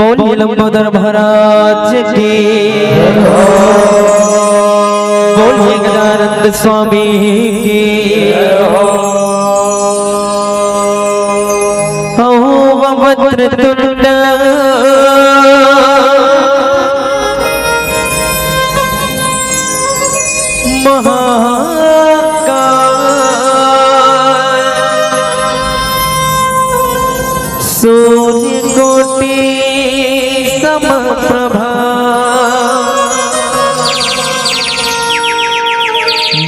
बोलिए लंबोदर महाराज की, बोलिए गजानंद स्वामी की। वक्रतुंड सूर्य कोटि समप्रभा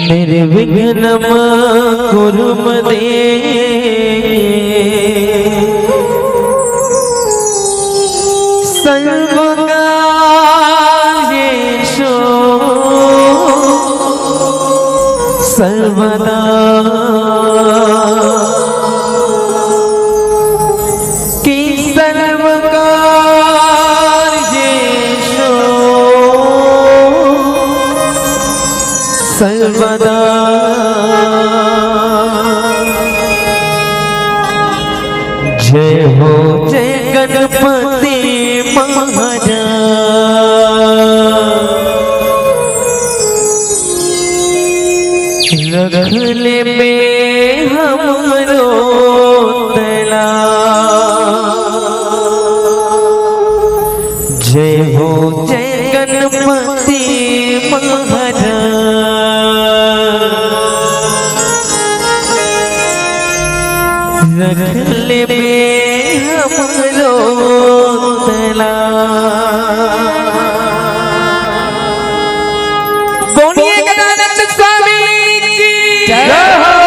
निर्विघ्नं कुरु मे सर्वकार्येषु सर्वदा सर्वदा जय हो जय गणपति महाराज। रखले में हमरो तला जय हो जय गणपति महाराज। रखले में हमरो तला बोलिए गजानंद स्वामी की जय हो।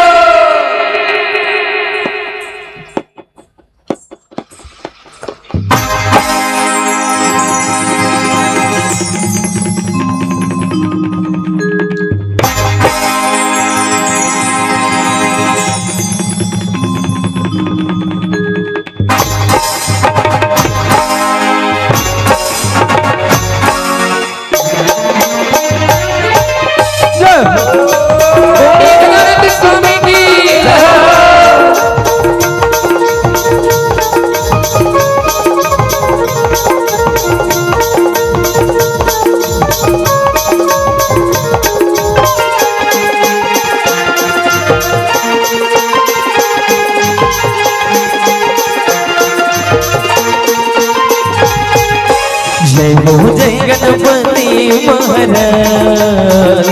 जय हो जय गणपति महाराज।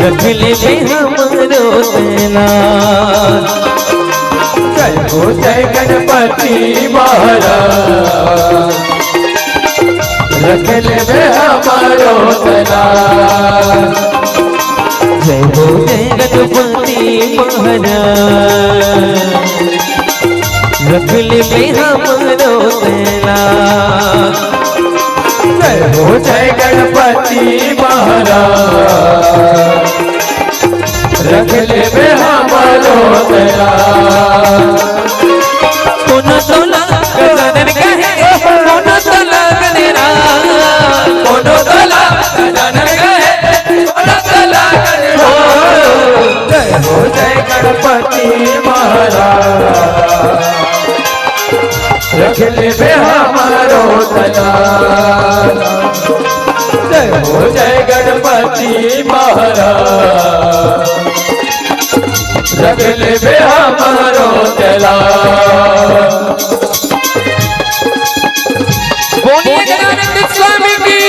रखले में हमरो तला जय हो जय गणपति महाराज। रखले में हमारो तला जय हो जय गणपति महाराज। रखले में हमरो तला जय हो जय गणपति महाराज। रखले में हमारो तला कोनो तोला गजानन कहे कोनो तोला गनेरा कोनो तला गजानन कहे कोनो तला गनेरा। जय हो जय गणपति महाराज। रखले में हमारो तला जय हो जय गणपति महाराज। रखले में हमारो तला बोलिए गजानंद स्वामी की।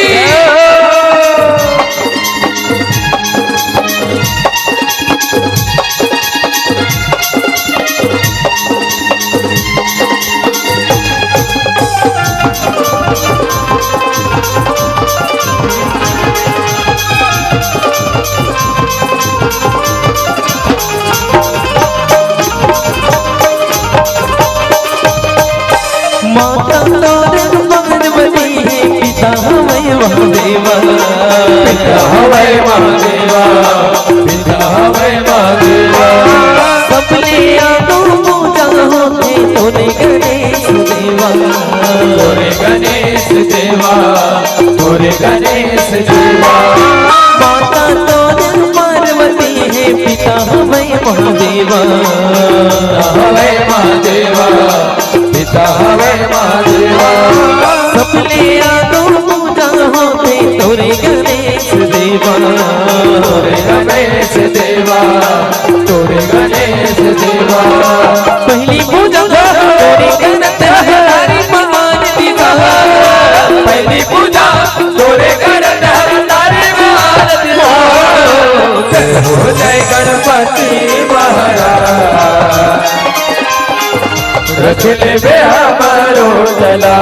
माता तोरण भगवती पिता हवै महादेवा। पिता हवै महादेवा। पिता हवै महादेवा। सबले आदो पूजा होते तोरे गणेश देवा। तोरे गणेश देवा। तोरे गणेश देवा। माता तोरण पार्वती है पिता हवै महादेवा। हवै महादेवा। पिता हवै महादेवा। ले आगो पूजा होते तोरे गणेश देवा तोरे गणेश देवा तोरे गणेश देवा पहली पूजा तोरे करत हमारी मान दीवा पहली पूजा तोरे करत हमारी मान दीवा जय हो जय गणपति महाराज रख ले बे हमारो चला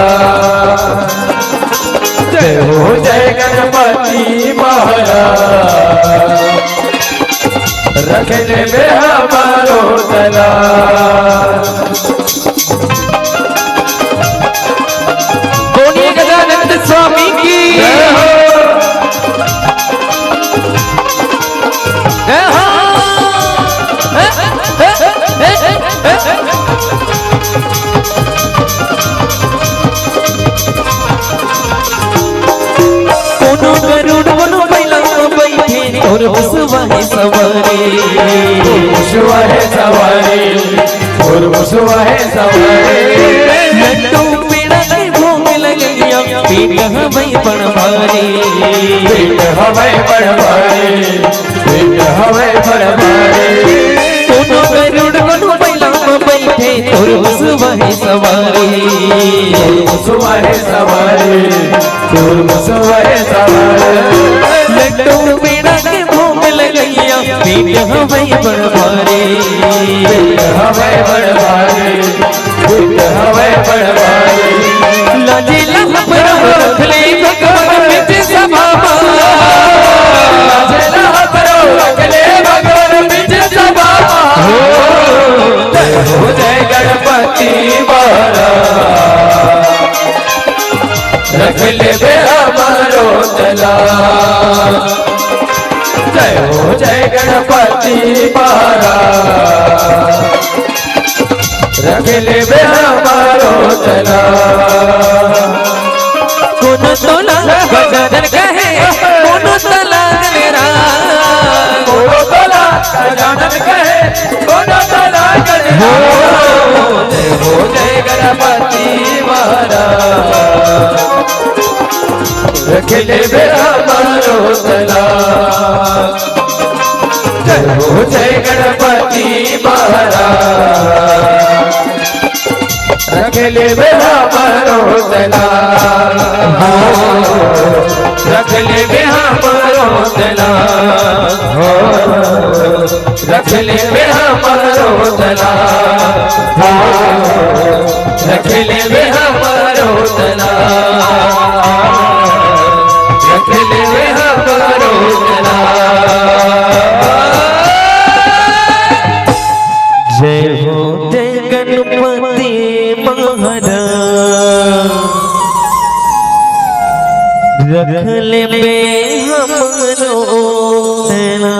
जय हो जय गणपति महाराज रख ले बे हमारो चला बोलिए गजानंद स्वामी की जय हो और मुसवा है सवारी मुसवा है सवारी और मुसवा है सवारी लड्डू पेड़ा के भोग लगलिया पेट हवै बड़ भारी पेट हवै बड़ भारी पेट हवै बड़ भारी कोनो गरुड़ कोनो बैला में बैठे और मुसवा है सवारी मुसवा है सवारी और मुसवा है सवारी लड्डू पेड़ा के भोग लगलिया पेट हवै बड़ भारी पेट हवै बड़ भारी पेट हवै बड़ भारी लाजे लहबर रख ले भगवान बिच सभा लाजे लहबर रख ले भगवान बिच सभा हो जय गणपति महाराज रख ले बे हमारो चला जय हो जय गणपति महाराज रख ले बे हमारो चला कोनो तोला गजानन कहे कोनो तला मेरा कोनो तोला गजानन कहे कोनो तला गजानन जय हो जय गणपति महाराज रख ले बे हमारो चला जय हो जय गणपति महाराज रख ले बे हमारो चला रख ले बे हमारो चला रख ले बे हमारो चला रख ले बे हमारो चला रख ले बे हमारो चला जय हो जय गणपति महाराज रख ले बे हमरो सेना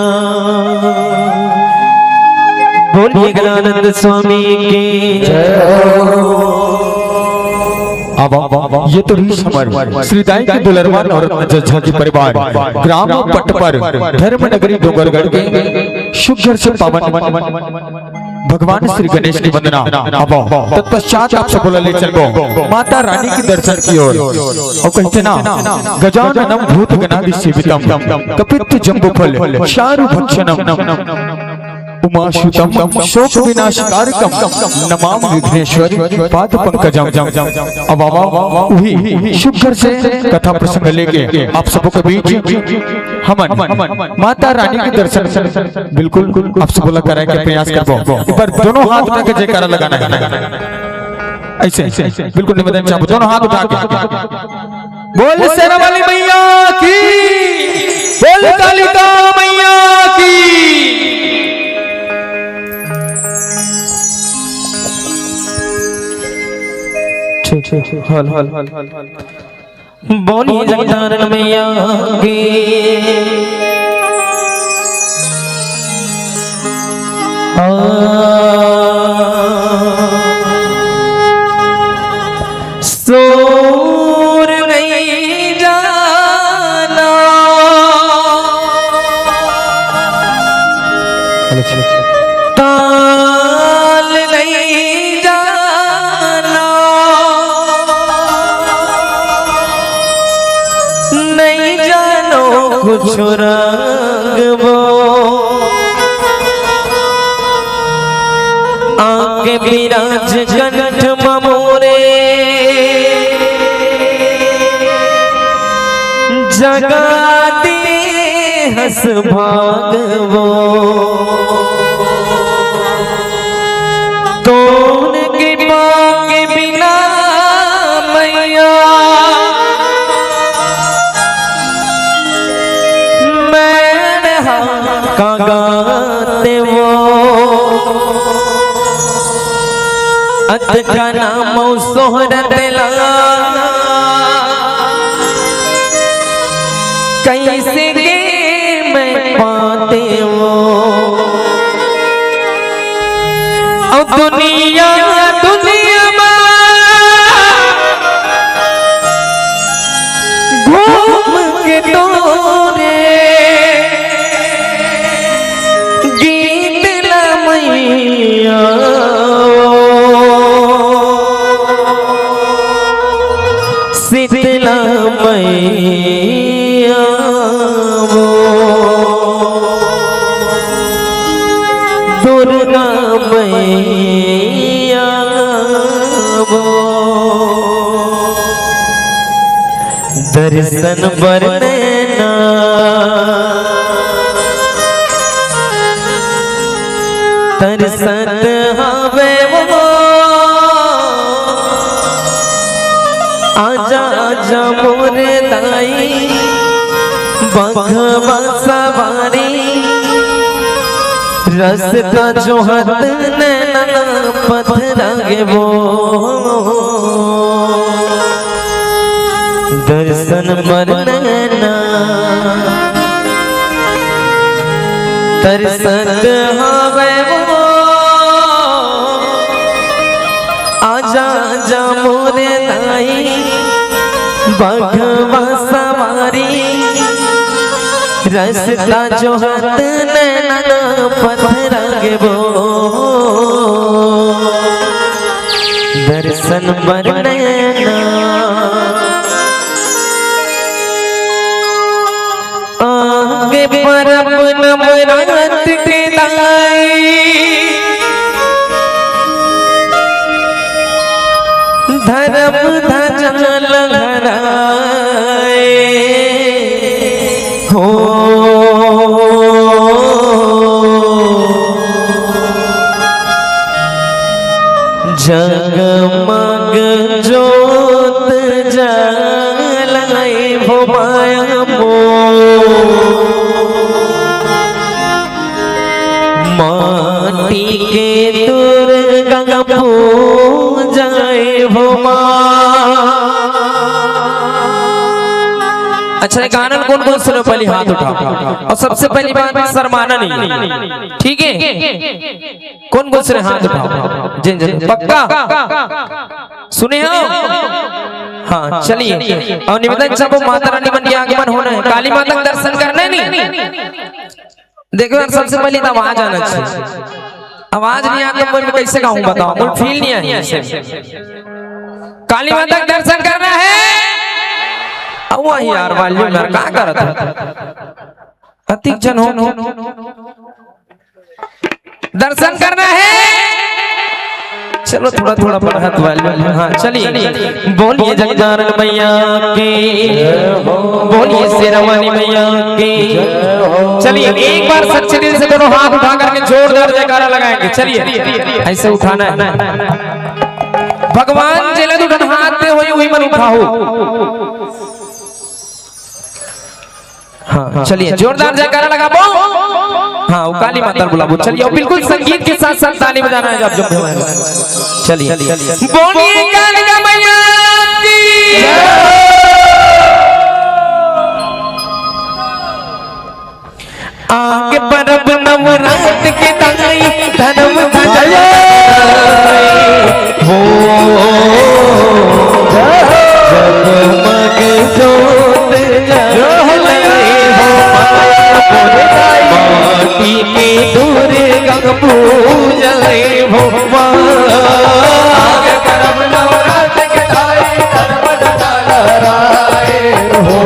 बोलिए गजानंद स्वामी की अब ये तो रीस हमारे श्रीदाई के दुलरमान और जज्जा की परिवार ग्राम पट पर धर्म नगरी डोंगरगढ़ के शुभ घर से पावन भगवान श्री गणेश की वंदना। अब तत्पश्चात आप सब बोला ले चलो माता रानी के दर्शन की ओर और कहते ना गजाननम भूत गणादि सेवितम कपित्त जम्बुफल चारु भक्षणम उमाशुतम शोक विनाशकारकम नमाम विघ्नेश्वर पाद पंकजम। अब वही शुभ घर से कथा प्रसंग लेके आप सबों के बीच हम माता रानी के दर्शन बिल्कुल आप सब बोला कराए के प्रयास करबो। एक बार दोनों हाथ उठा के जयकारा लगाना है ऐसे बिल्कुल निवेदन चाहूँ दोनों हाथ उठा के बोल सेना वाली मैया की बोल कालिका मैया की। बोलिए जगदानंद मैया की सूर नहीं जाना ताल नहीं जाना कुछ रंगबो आके विराज कंठ मोरे जगाती हंस भागवो तोन के मांगे बिना मैया मैंने का गाते वो अत का नाम सोहरत ला कैसे के मैं पाते वो अब दुनिया दुनिया में घूम के तोरे गीत ला मैया शीतला मैया दुर्गा मैया दर्शन बरना तरसत हवे वो आजा आजा मोरे दाई बघवा सवारी रास्ता जो हत नैना पथरागे वो दर्शन मरना तरसत हवे वो आजा आजा मोरे दाई बघवा सवारी रास्ता जो हत नैना पथरागे वो दर्शन मरना आगे परब नवरात के लाई धर्म ध्वजा लहराए हो जगमग जोत जलाए हो माया माटी के दुर्गा पूजाए हो अच्छा गाना कौन कौन सुनो पहले हाथ उठाओ और सबसे पहली बात शर्माना नहीं ठीक है कौन कौन से हाथ उठाओ जिन जिन पक्का सुने हो हाँ चलिए और निवेदन सब माता रानी मन के आगमन होना है काली माता का दर्शन करना है नहीं देखो यार सबसे पहले तो आवाज आना चाहिए आवाज नहीं आता मैं कैसे गाऊं बताओ मुझे फील नहीं आई काली माता का दर्शन करना है वही यार वाली यार क्या कर रहा था अतिक जन हो दर्शन करना है चलो थोड़ा थोड़ा पढ़त वाली हाँ चलिए बोलिए जगदानंद मैया के बोलिए शेरवानी मैया के चलिए एक बार सच्चे दिल से दोनों हाथ उठा करके जोरदार जयकारा लगाएंगे चलिए ऐसे उठाना है भगवान जिले उठन हाथ में हुई मन उठाओ हाँ चलिए जोरदार जयकारा लगा बो हाँ वो काली माता बुलाबो चलिए और बिल्कुल संगीत के साथ साथ ताली बजाना है जब चलिए बोलिए काली मैया की आगे परब नवरात के दाई धर्म ध्वजा हो जगमग जोत माटी के दुर्गा पूजाए हो आगे परब नवरात के दाई धर्म ध्वजा लहराए हो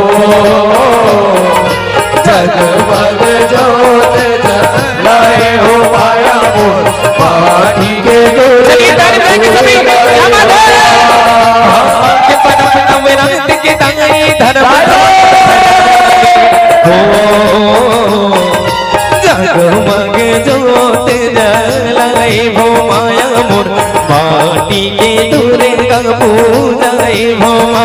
जाए भोमा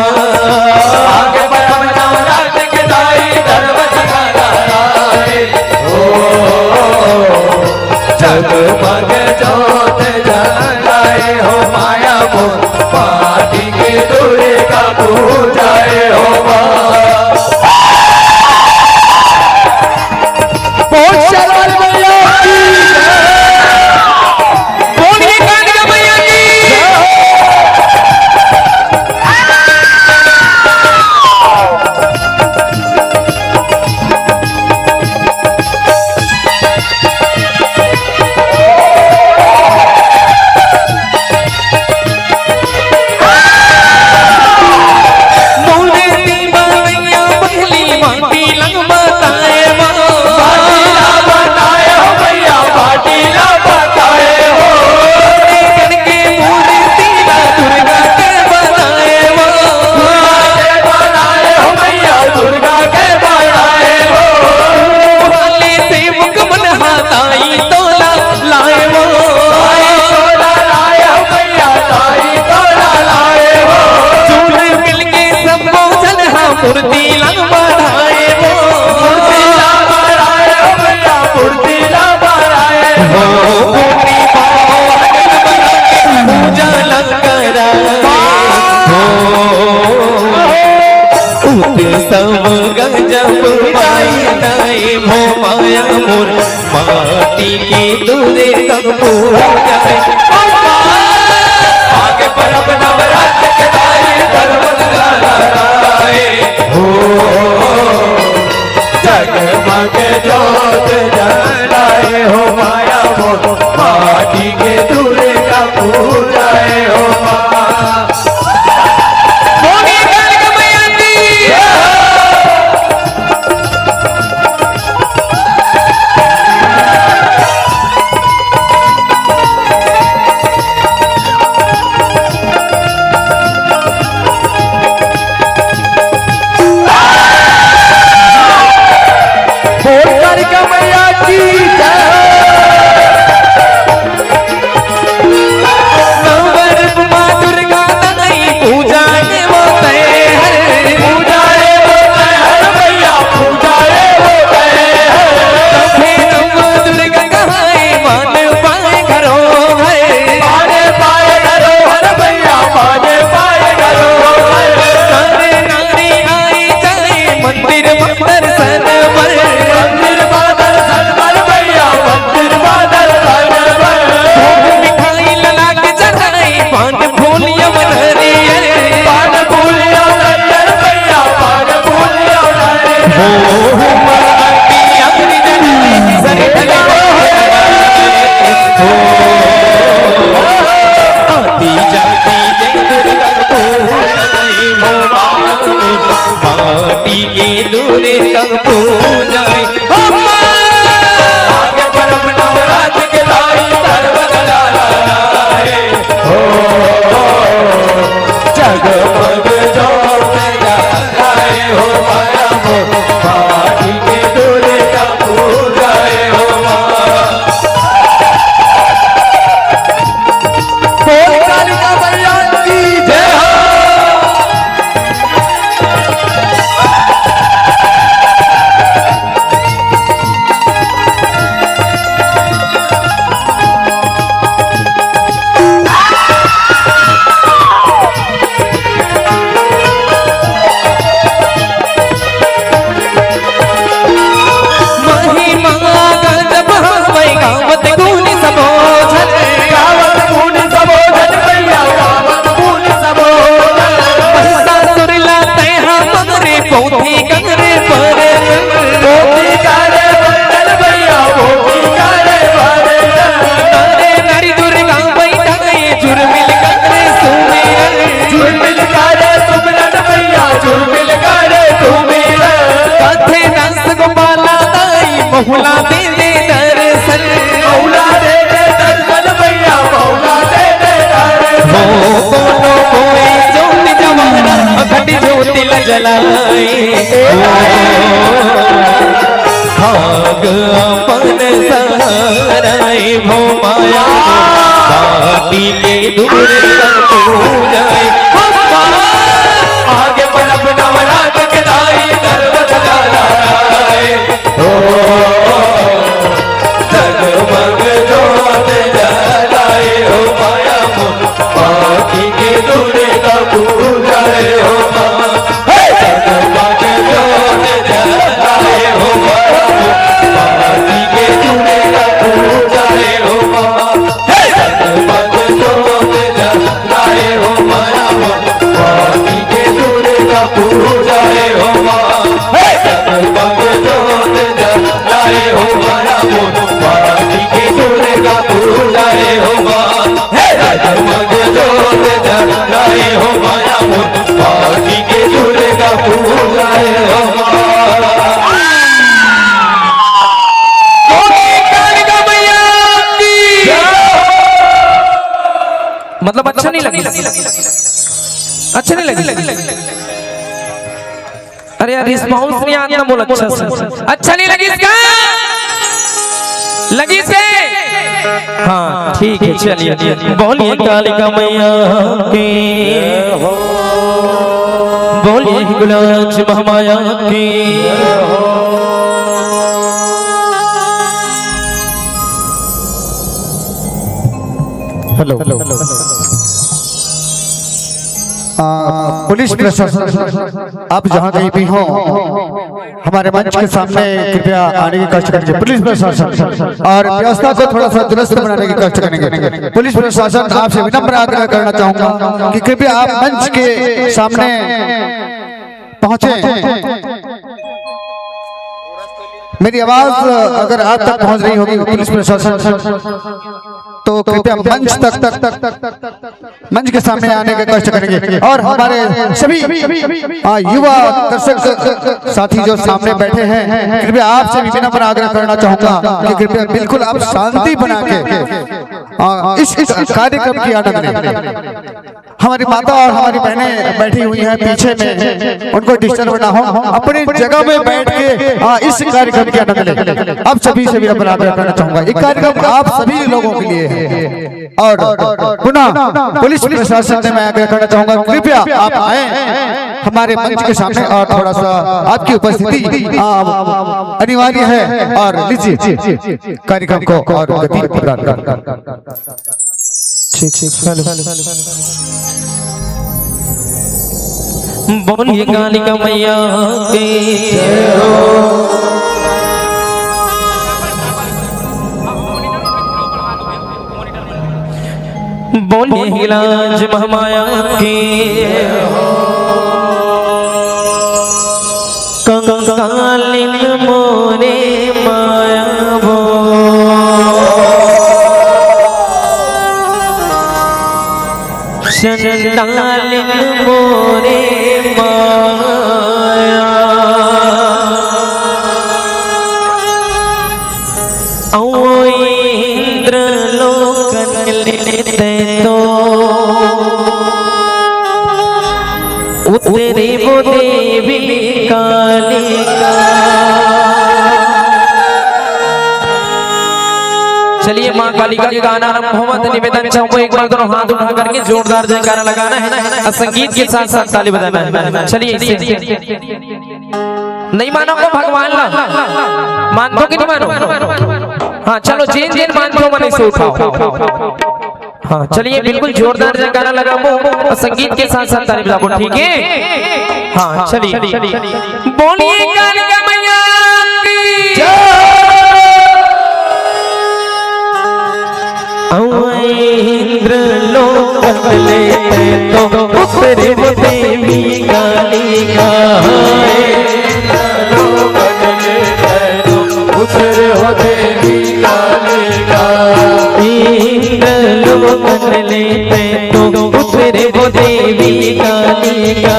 आगे परम नवरात्र के दाई धर्म जगाए हो जगमग जोत जलाए हो माया मोर पाटी के दुर्गा पूजाए हो सब गजब पाई भोमाया मोर माटी की दुर्गा पूजाए आगे परम नवरात्र के दाई धर्म जगाए हो जगमग जोत जलाए हो माया मोर माटी के दुर्गा पूजाए हो मौला दे दे दर्शन मौला दे दे दर्शन भैया मौला दे दे दर्शन कोनो कोई ज्योति जवाना घट ज्योति ल जलाए भाग अपन सहाराए भो माया माटी के दूर तक जाए मतलब अच्छा नहीं लगी, अच्छा नहीं लगी। अरे यार रिस्पॉन्स नहीं आता, बोल अच्छा से। अच्छा नहीं लगी इसका, लगी से। हाँ ठीक है चलिए। बोलिए कालिका मैया की, बोलिए गुलाज महामाया की। हेलो पुलिस प्रशासन, आप जहाँ कहीं भी हो हमारे मंच के सामने कृपया आने की कष्ट करेंगे। पुलिस प्रशासन और व्यवस्था को थोड़ा सा दुरुस्त बनाने की कष्ट करेंगे। पुलिस प्रशासन आपसे विनम्र आग्रह करना चाहूंगा कि कृपया आप मंच के सामने पहुंचे। मेरी आवाज अगर आप तक पहुंच रही होगी पुलिस प्रशासन, तो कृपया मंच के सामने आने का कष्ट करेंगे। और हमारे सभी युवा दर्शक साथी जो सामने बैठे हैं, कृपया आपसे भी विनम्र आग्रह करना चाहूंगा कि कृपया बिल्कुल आप शांति बना के इस कार्यक्रम की आनंद लें। हमारी माता और हमारी बहनें बैठी हुई हैं पीछे में, उनको डिस्टर्ब ना हो, अपनी जगह में बैठ के इस कार्यक्रम की आनंद लें। आप सभी से भी विनम्र आग्रह करना चाहूंगा, ये कार्यक्रम आप सभी लोगों के लिए है। और पुनः पुलिस प्रशासन से मैं आग्रह करना चाहूंगा कृपया आप आए हमारे मंच के सामने और थोड़ा सा आपकी उपस्थिति अनिवार्य है। और लीजिए कार्यक्रम को और गति प्रदान कर। ठीक ठीक बोलिए कालिका मैया की जय हो। बोलिए हिलाज महामाया की कंकालिन मोरे माया भो। चंडालिन मोरे माया इंद्र लोकन लेते तो उतरे वो देवी कालिका। चलिए माँ कालिका के गाना आरंभ होगा तो निवेदन चाहूंगा एक बार दोनों हाथ उठा करके जोरदार जयकारा लगाना है, संगीत के साथ साथ ताली बजाना है। चलिए नहीं मानो को भगवान ला मान दो कि नहीं मानो? हाँ चलो जिन जिन मानते हो मने से उठाओ। हाँ चलिए बिल्कुल जोरदार जयकारा लगाओ और संगीत के साथ साथ ताली बजाओ, ठीक है? हाँ चलिए बोलिए कालिका मैया की जय। इंद्र लोक लेते तो उतरे वो देवी कालिका। उतरे हो देवी कालिका। इंद्र लोक लेते तो उतरे वो देवी कालिका।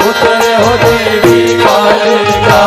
उतरे हो देवी कालिका।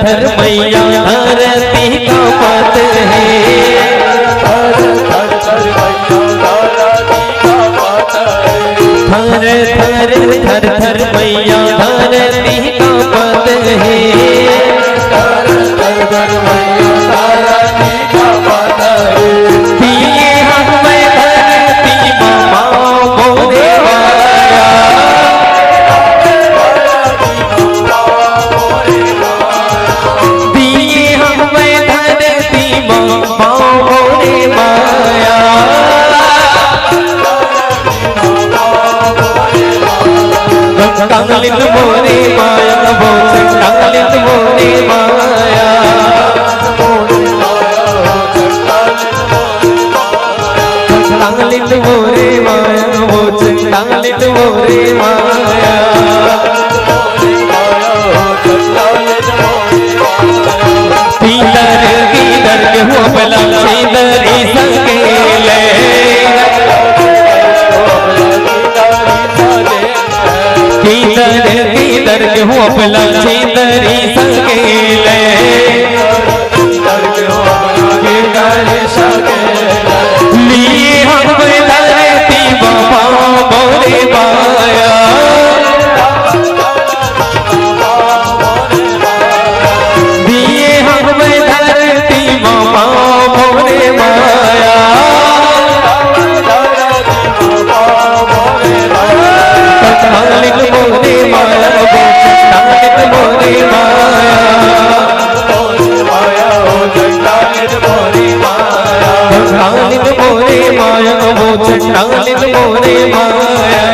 थर मैया धरती का पत है। थर थर मैया धरती का पत है। छिंदरी संगेले लिए हम धरती बाबा मोरे माया दिए हम धरती बाबा मोरे माया कालिक मोरे माया कालिक मोरे माया कालिक मोरे माया वो चंडालिक मोरे माया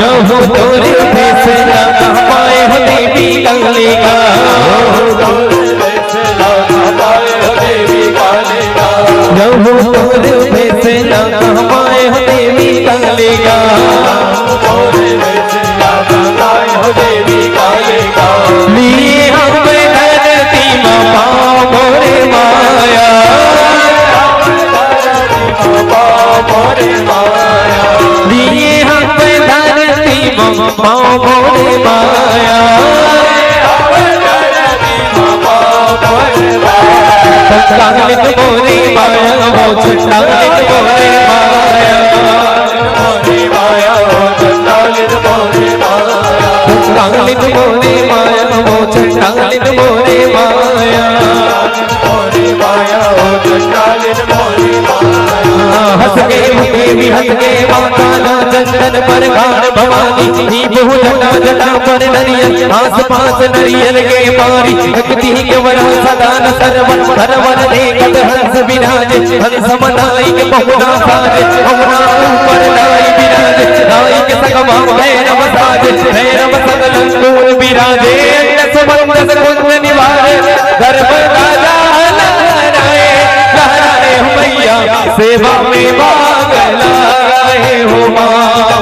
यहो तोरे फैसला पाए हो देवी कालिका यहो तोरे फैसला पाए हो देवी कालिका लिए हम धरती बाबा मोरे माया लिए हम धरती बाबा मोरे माया कालिक मोरे माया वो चंडालिक मोरे माया कालिक मोरे माया वो चंडालिक मोरे माया हंस के देवी हंस के माता चंदन पर घाट भवानी बहु जटा जटा पर नरियल आस पास नरियल के पारी भक्ति के वर सदा न सरवन हरवन देखत हंस विराज हंस मनाई के बहुना साज बहुना ऊपर लाई विराज लाई के सगमा भैरव साज भैरव सगलंगूर विराजे दस कुंज निवारे गर्भ राजा लहराए लहराए हो मैया सेवा में भाग लगाए हो माँ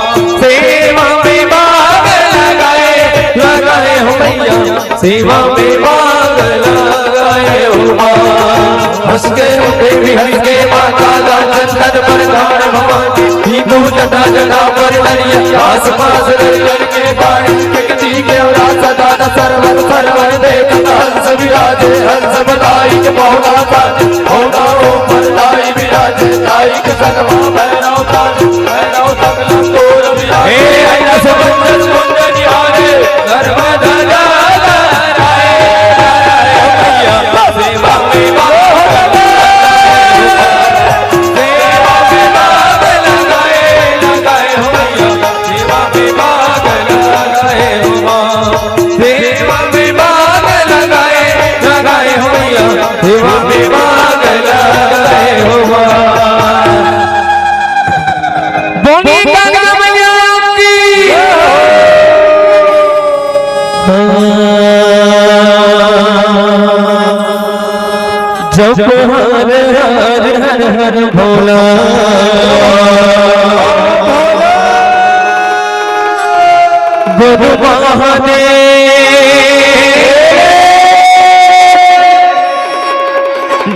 सेवा में भाग लगाए लगाए हो मैया सेवा में भाग लगाए हो माँ हंस के देवी हंस के माता चंदन पर धार भवानी दीपू जटा जटा पर नरिया आस पास नरियल के बाणी किकती के उरा सदा न सरवर सरवर देखत हंस विराजे हंस बधाई के बहुना साज बहुना ऊपर लाई विराजे लाई के सगमा भैरव साज भैरव सगलंगूर विराजे हे हंस कुंज कुंज निहारे गर्भ ध्वजा लहराए लहराए मैया सेवा में सेवा में भाग लगाए हो बोली गंगा मैया की जब हर हर हर हर भोला गुरु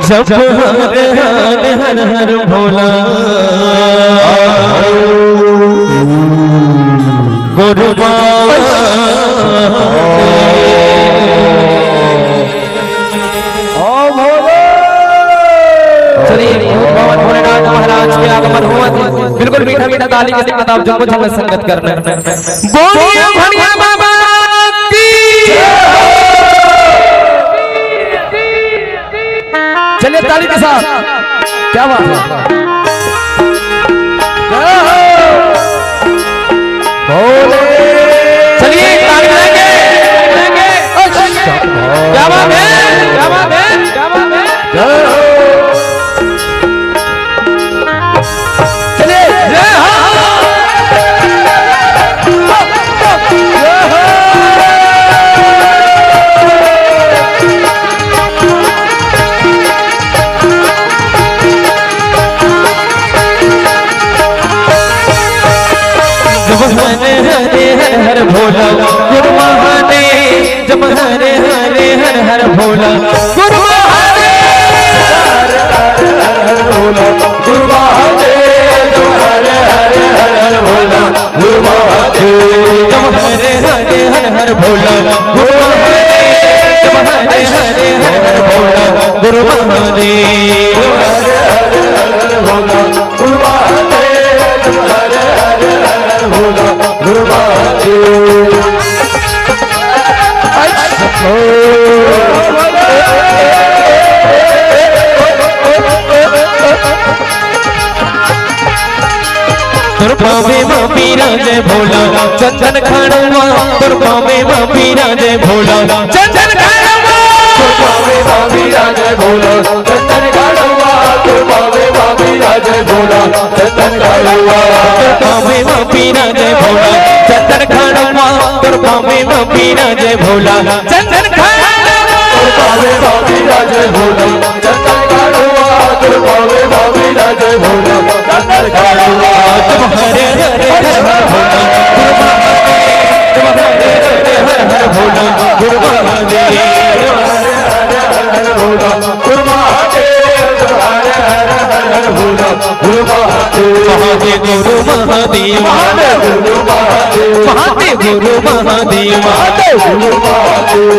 जब हर हर हर हर भोला गुरु चलिए भगवान भोलेनाथ महाराज के आगमन हुआ बिल्कुल मीठा मीठा ताली के साथ आप जम्मू जम्मू संगत करना बोलिए भनिया बाबा की चलिए ताली के साथ क्या बात है चलिए ताली लेंगे क्या बात है क्या बात है क्या बात है चलिए हरे हरे हर हर भोला गुरु महादेव जब हरे हरे हर हर भोला गुरु महादेव गुरु महादेव हरे हरे हर हर भोला गुरु महादेव दुर्भावे मीरा जय भोला चंदन खाड़वा दुर्भावे मीरा जय भोला चंदन खाड़वा दुर्भावे मीरा जय भोला चंदन खाड़वा दुर्भावे मीरा जय भोला चंदन खाड़वा दुर्भावे मीरा जय भोला चंदन खाड़वा दुर्भावे मीरा जय भोला चंदन खाड़वा दुर्भावे मीरा जय भोला चंदन खाड़वा दुर्भावे मीरा जय भोला चंदन खाड़वा हरे हरे हर भोला भोला गुरु महादेव गुरु महादेव गुरु महादेव गुरु महादेव गुरु महादेव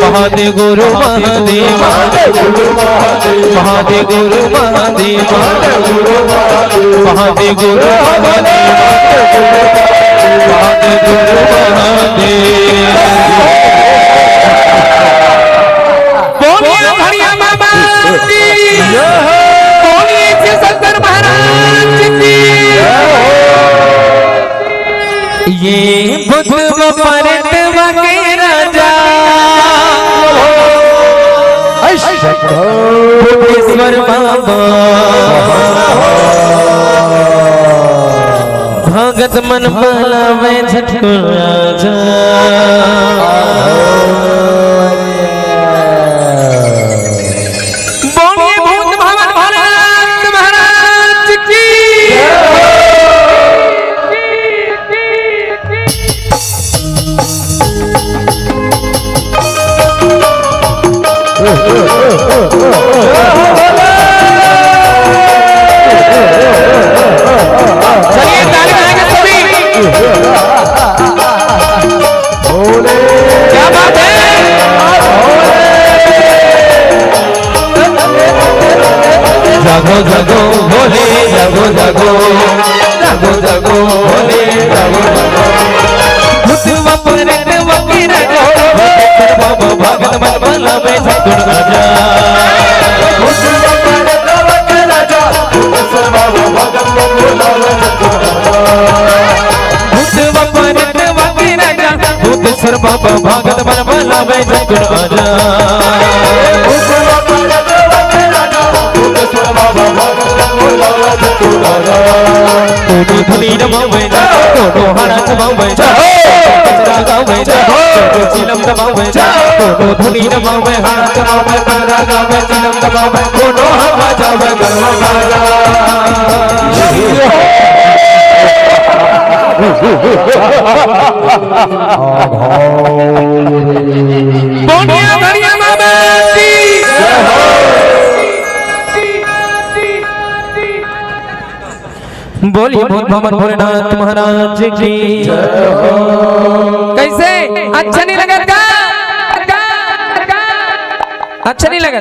महादेव गुरु महादेव महादेव गुरु महादेव महादेव गुरु महादेव महादेव गुरु बोलिए भरिया बाबा की बोलिए शंकर महाराज की ये बुद्ध परत के राजा बुद्धेश्वर बाबा भगत मन पावे झटको राजा बोलिए भूत भवन भरत महाराज की चलिए ताली बजाएंगे सभी क्या बात है जागो जागो भोले जागो जागो जागो जागो भोले जागो जागो भूतवा परत वकीर बाबा भगत मन भला में झटको राजा भूतेश्वर बाबा भगत मन भला में झटको राजा कोनो धुनी रमावे कोनो हाथ रमावे कचरा गावे कोनो चिलम दबावे कोनो धुनी रमावे हाथ रमावे कचरा गावे चिलम दबावे कोनो हवा जावे गरवा गाजा बोलिए भरिया बाबा की बोलिए भूत भवन भोलेनाथ महाराज की कैसे अच्छा नहीं लगा का अच्छा नहीं लगा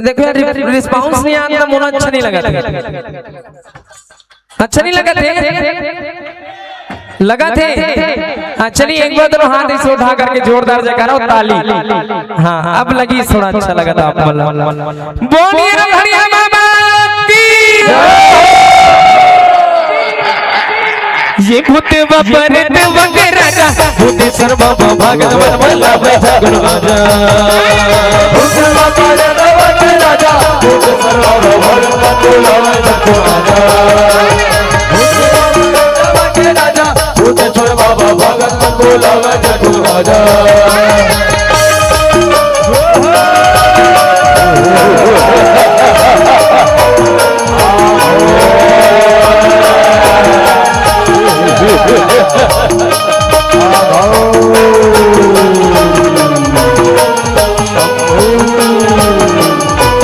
देखो यार रिस्पांस नहीं आता मुझे अच्छा नहीं लगा अच्छा नहीं लगा थे लगा थे चलिए एक बार दोनों हाथ इसे उठा करके जोरदार जयकारा और ताली हाँ अब लगी थोड़ा अच्छा लगा था आपको बोलिए भरिया बाबा की ये भूत परत वगैरह भूतेश्वर बाबा भगत मन भला में झटको राजा भूतेश्वर बाबा भगत मन भला में झटको राजा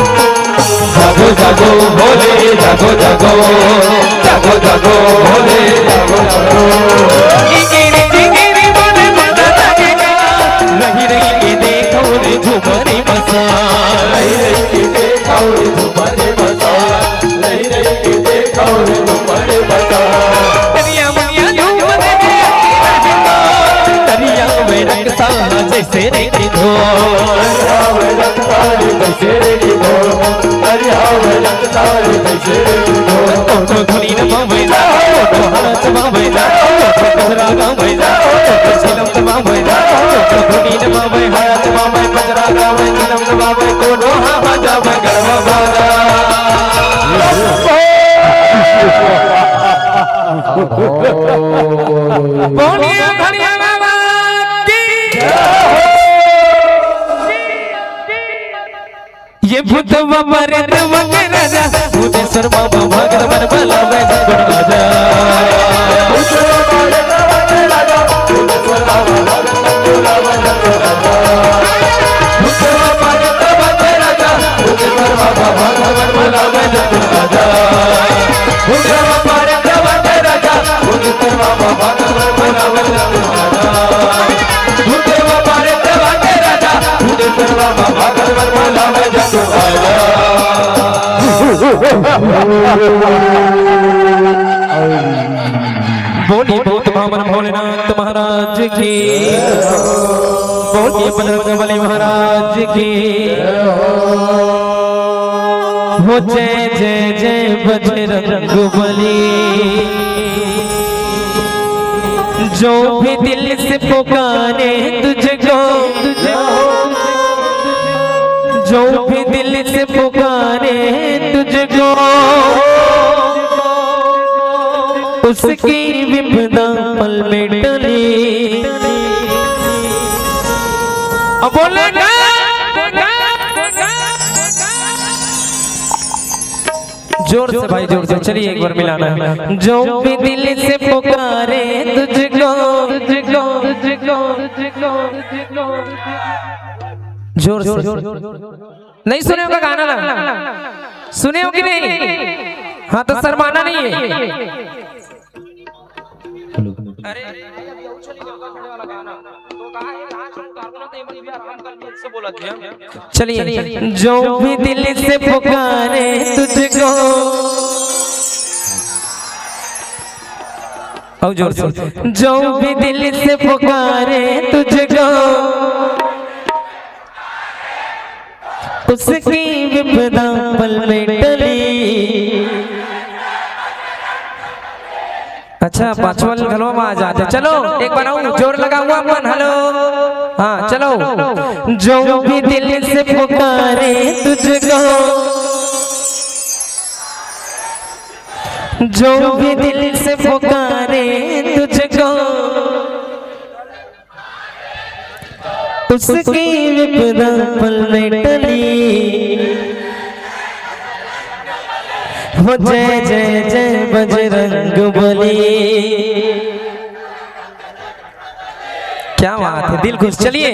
जागो जागो भोले जागो जागो जागो जागो भोले जागो जागो जिगिरी जिगिरी बोले मजा लगेगा नहीं रे बोलिए खड़िया बाबा की ये भूत मरे राजा भूतेश्वर बाबा भगत मन भला वैसे राजा बोलिए भूत भावन भोलेनाथ महाराज की बोलिए बजरंगबली महाराज की हो जय जय जय बजरंगबली जो भी दिल से पुकारे तुझको जो भी दिल से पुकारे तुझको उसकी विपदा पल में टली अब बोलेगा जोर से भाई जोर से चलिए एक बार मिलाना है जो भी दिल से पुकारे तुझको तुझको तुझको तुझको जोर से नहीं सुने होगा गाना ना सुने हो कि नहीं हाँ तो शर्माना नहीं है चलिए जो भी दिल से पुकारे तुझको और जोर से जो भी दिल से पुकारे तुझको उसकी विपदा पल में टली अच्छा पांचवा घरों में आ जाते चलो एक बार जोर लगा हुआ मन हेलो हाँ चलो जो भी दिल से पुकारे तुझको जो भी दिल से पुकारे तुझको उसकी विपदा पल में टली हो जय जय जय बजरंगबली क्या बात है दिल खुश चलिए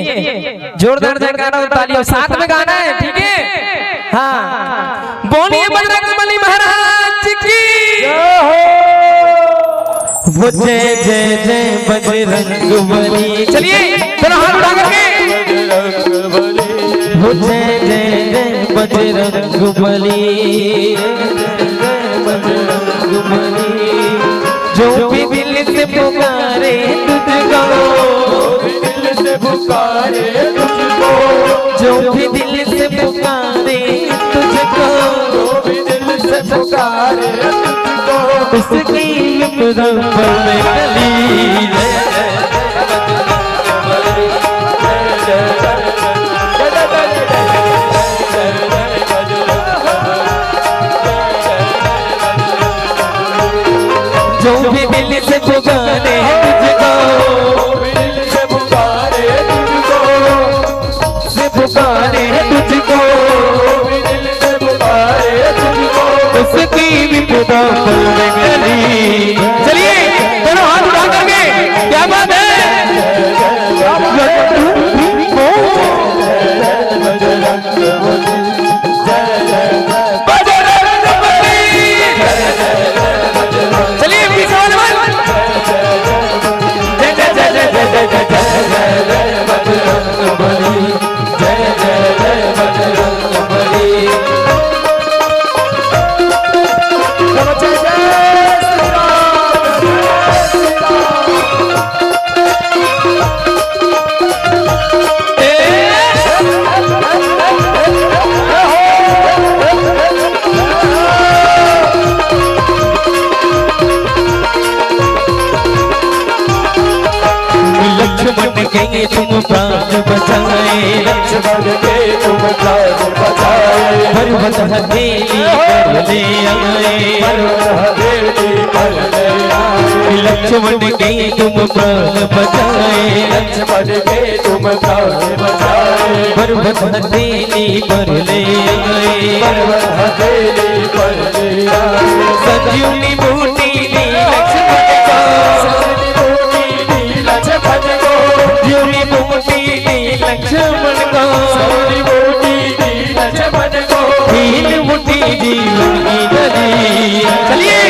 जोरदार जयकारा और तालियों साथ में गाना है ठीक है हाँ बोलिए बजरंगबली महाराज की वो जय जय जय बजरंगबली चलिए चलो हाथ उठा करके वो जय जय जय बजरंगबली जो भी दिल से पुकारे तुझको दिल से पुकारे तुझको जो भी दिल से पुकारे तुझको जो भी दिल से पुकारे तुझको उसकी विपदा पल में टली जो भी दिल से पुकारे तुझको दिल से पुकारे तुझको से पुकारे तुझको दिल से पुकारे तुझको उसकी विपदा पल में टली चलिए दोनों हाथ उठा करके क्या बात है चलिए लक्ष्मण गए तुम प्राण बचाए लक्ष्मण के तुम प्राण बचाए पर्वत हथेली पर ले आए पर्वत हथेली पर ले आए लक्ष्मण के तुम प्राण बचाए लक्ष्मण के तुम प्राण बचाए पर्वत हथेली पर ले आए पर्वत हथेली पर ले आए संजीवनी बूटी दी लक्ष्मण को संजीवनी बूटी दी लक्ष्मण को संजीवनी बूटी दी लक्ष्मण को संजीवनी बूटी दी लक्ष्मण को हील बूटी जीवन की नदी चलिए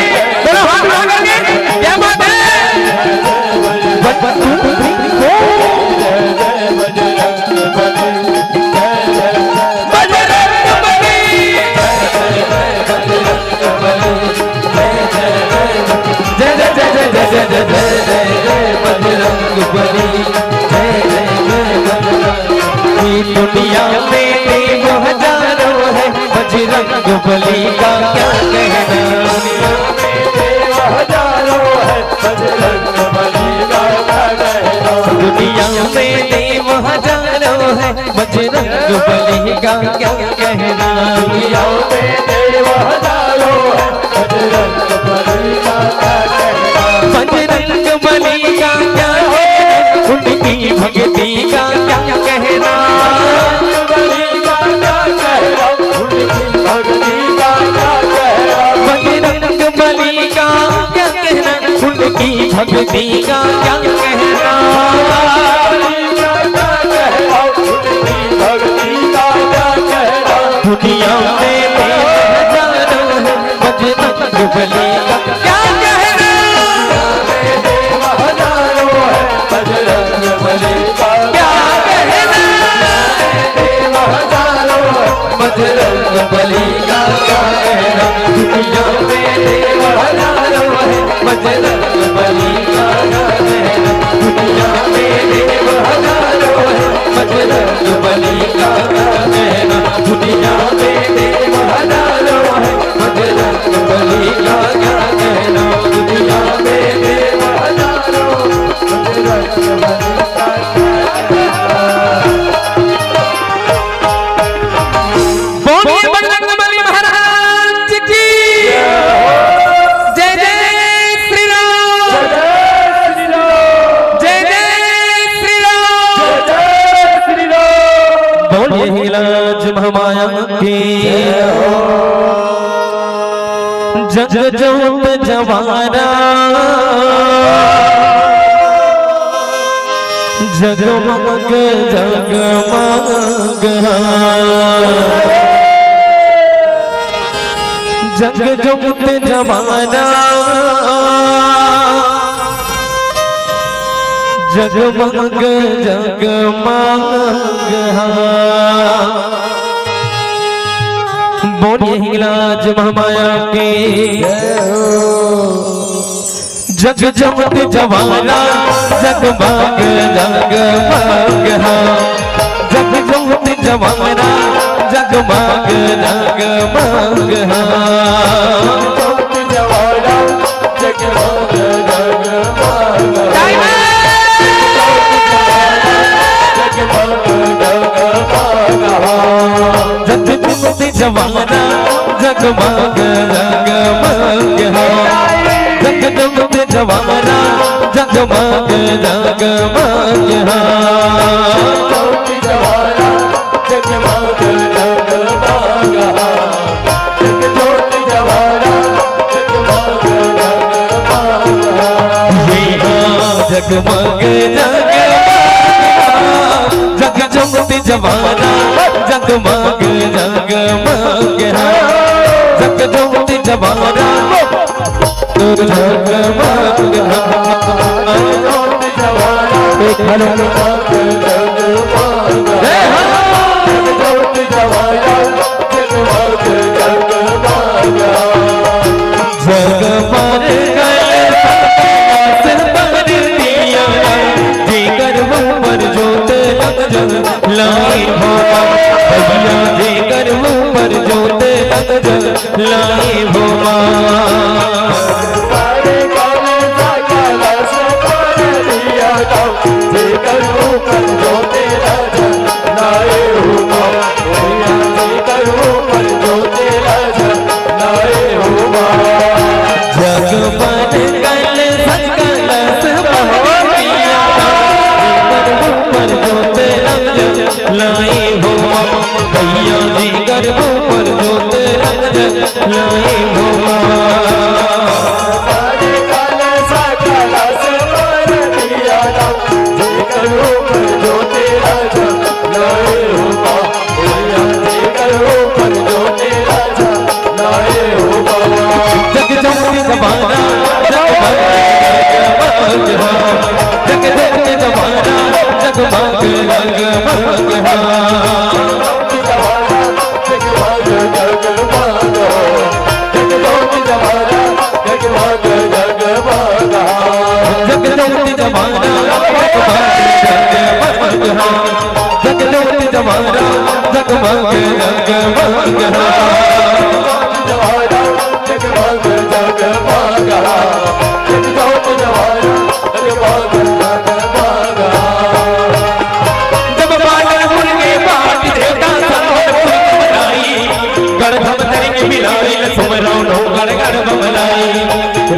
दोनों हाथ उठा करके क्या बात है दुनिया में देव हजारों है बजरंग बली का क्या कहना देव हजारों है बजरंग बली का क्या कहना दुनिया में देव हजारों है बजरंग बली का क्या कहना दुनिया में देव हजारों है बजरंग बली का क्या कहना बजरंग बली का क्या है उनकी भक्ति का क्या कहना बली का क्या कहना उनकी भक्ति का क्या कहना बजरंग बली का क्या कहना उनकी भक्ति का क्या कहना दुनिया में हजारों है बजरंग बली का क्या कहना देव हजारों है बजरंग बली का क्या कहना देव हजारों है बजरंग बली का क्या कहना दुनिया में देव हजारों है बजरंग बली का क्या कहना दुनिया में देव हजारों है बजरंग बली का क्या कहना दुनिया में देव हजारों है बजरंग बली का क्या कहना दुनिया में देव हजारों बजरंग बली का बोलिए बजरंग बली महाराज की जय जय श्री राम जय जय श्री राम बोलिए हिलाज महामाया की जग जोत जवारा जगमग जगमग जग जोत जवारा जगमग जगमग बोलिए हिलाज महामाया के जग जमत जवाना जगमग जगमग जग जमत जवाना जगमग जगमग जवाना जगमग जगमग जवाना जगमग जगमग जगमग जवाना जगमग जगमग जवाना जगमग जगमग जवाना जगमग जगमग जग जमत जवाना जगमग जगमग जग जमत जवाना जगमग लाई भोमा भैया जी कर पर जोते लाई भोमा लाई जगदोत जमाना जगदोत जमाना जगमग जगमग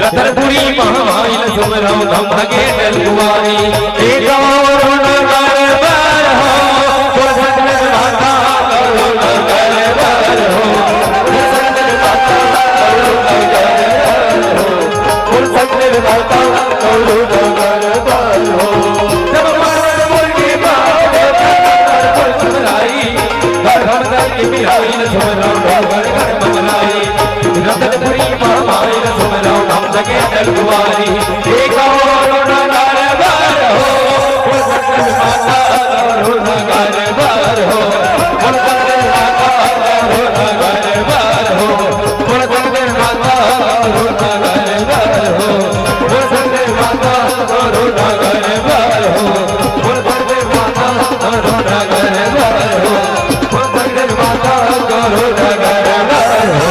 रतनपुरी महामाई सुमराव धम भगे डलुआरी एक और नगर हो प्रसन्न माता करुणा कर हो प्रसन्न माता करुणा कर हो जब मानपुर की बात सुमराई धम धम मिलाई सुमराव धम मनाई रतनपुरी महामाई सुमराव धम जगे डलुआरी एक और नगर हो प्रसन्न माता करुणा कर हो प्रसन्न माता करुणा कर हो प्रसन्न माता करुणा कर हो प्रसन्न माता करुणा कर हो प्रसन्न माता करुणा कर हो प्रसन्न माता करुणा कर हो।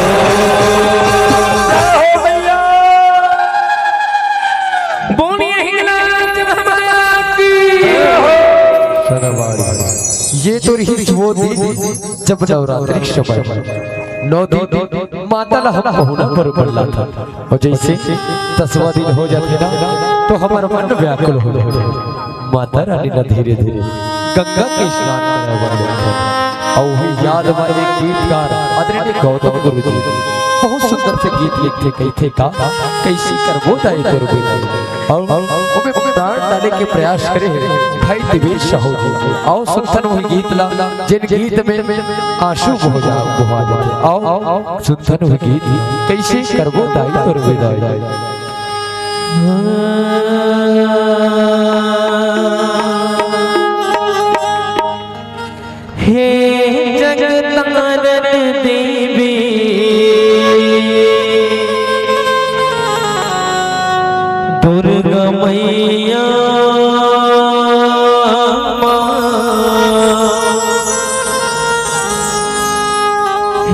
ये तो रही वो दिन जब नवरात्रि समय 9 दिन माता ला हम होना बरबरला था और जैसे 10वां दिन हो जाते ना तो हमारा मन व्याकुल हो जाता माता रानी ना धीरे धीरे गंगा के स्नान कराने और वही याद हमारे एक गीतकार आदरणीय गौतम गुरु जी बहुत सुंदर से गीत लिखते कहते का कैसी करबो दाई करबे और ओमे प्राण डाले के प्रयास करे भाई दिवेश साहू जी आओ सुनतन वही गीत ला जिन गीत में आंसू बह जाते आओ सुनतन वही गीत कैसे करबो दाई करबे दाई हे जगतारण देवी दुर्गा मैया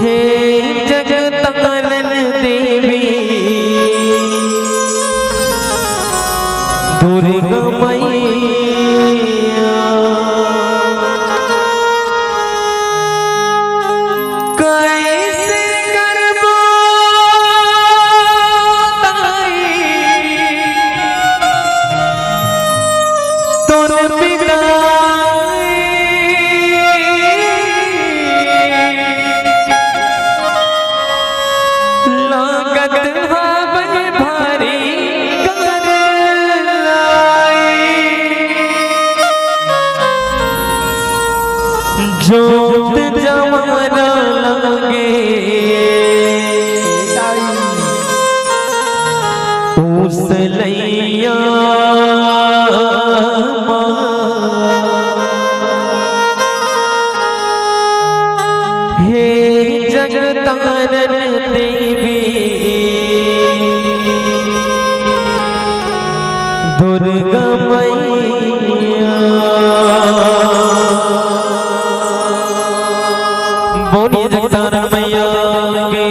हे जगतारण देवी दुर्गा मैया जोत जमाना लगे उस लैया हे जगतारण देवी दुर्गा मैया बोलिए जगतारण मैया के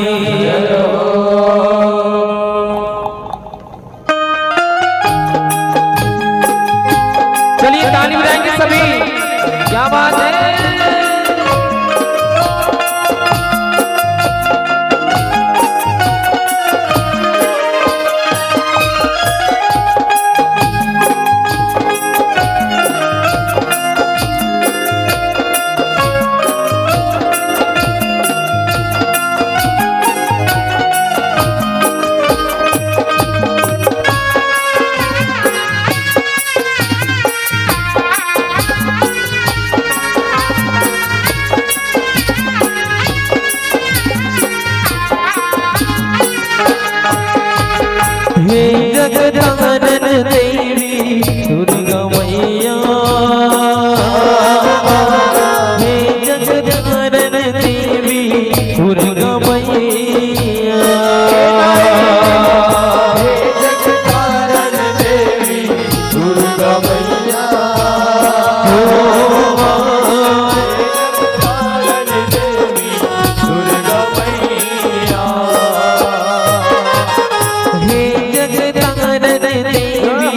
चलिए ताली बजाएंगे सभी क्या बात है।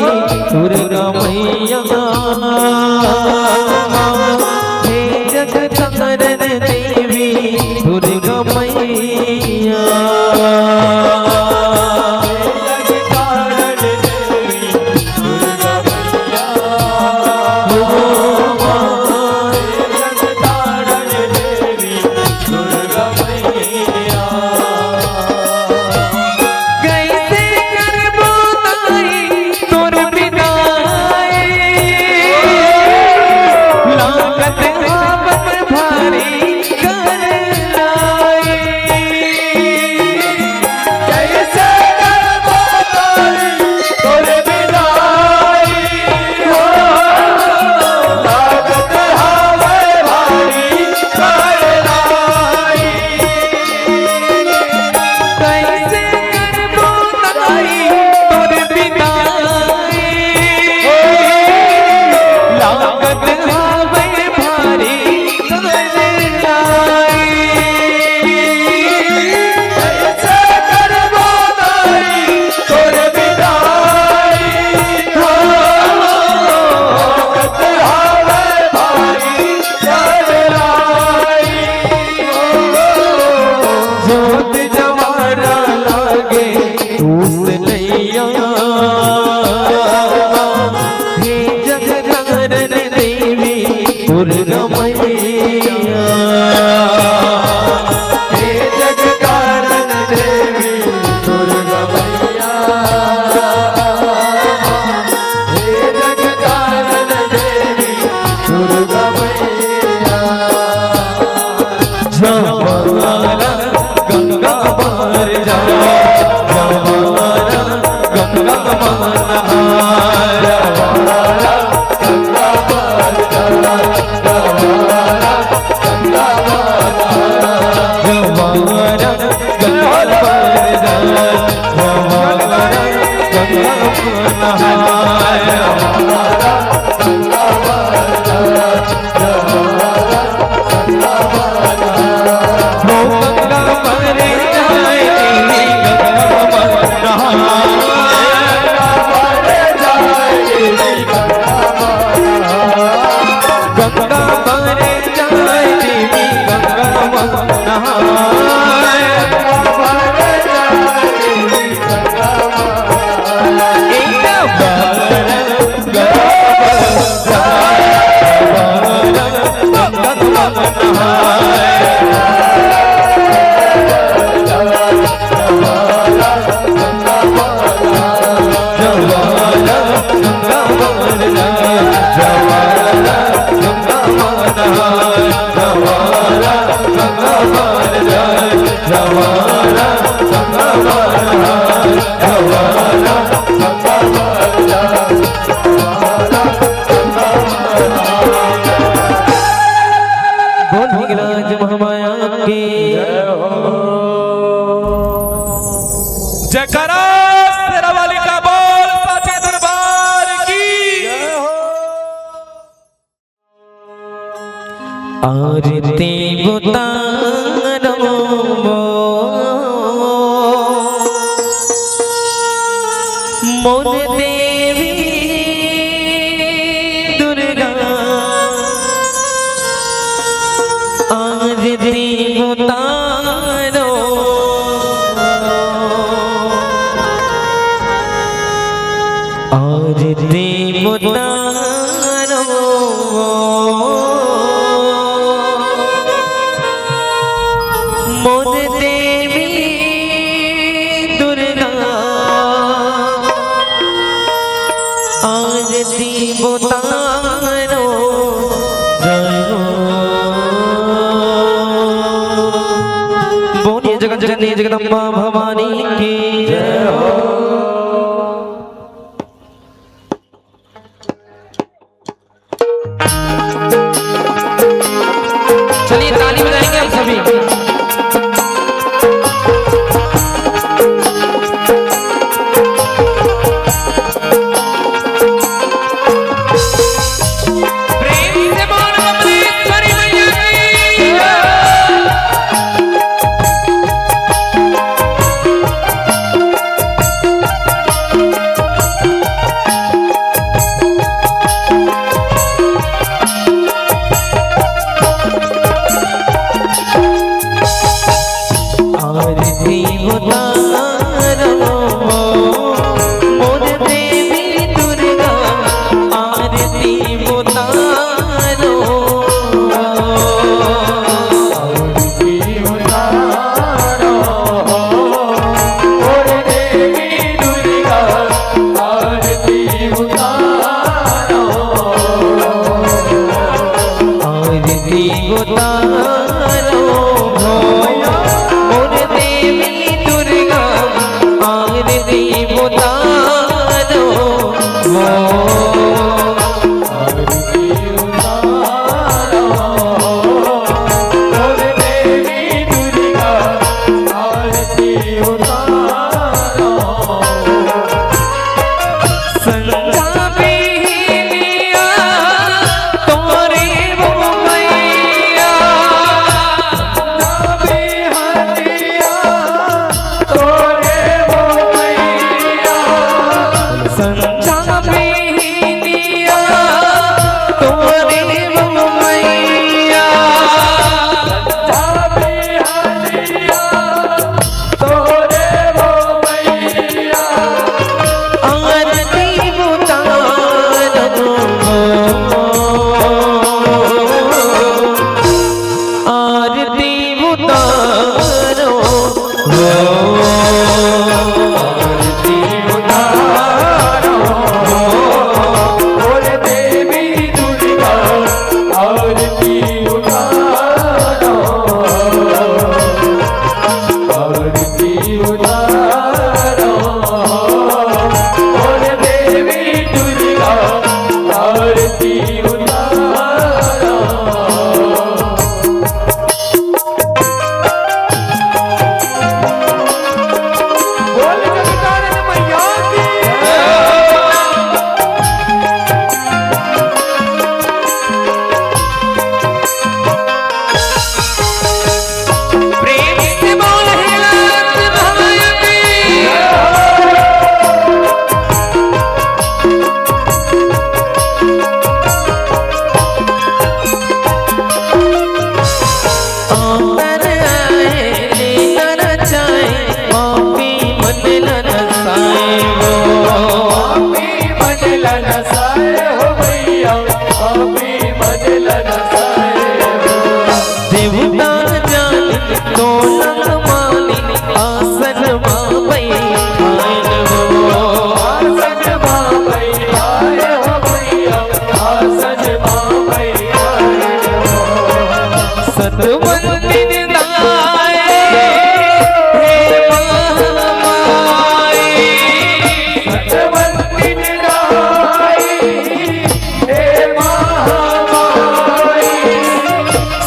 दुर्गा मैया हे जगतारण देवी दुर्गा मैया जयकारा तेरा वाली का बोल साचे दरबार की। आरती उतारो मोर देवी दुर्गा, आरती उतारो आरती उतारो मोर देवी दुर्गा, आरती उतारो बोलिए जगत जननी जगदम्बा भवानी की जय हो। चलिए ताली बजाएंगे हम सभी। प्रेम से बोल अमृतसरी मैया की जय।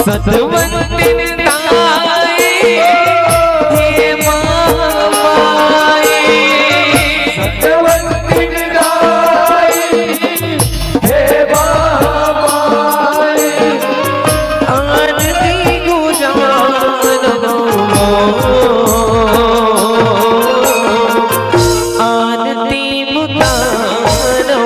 सतवंतिन ताई हे माई सतवंतिन ताई हे माई आरती गुजारो आरती मुतारो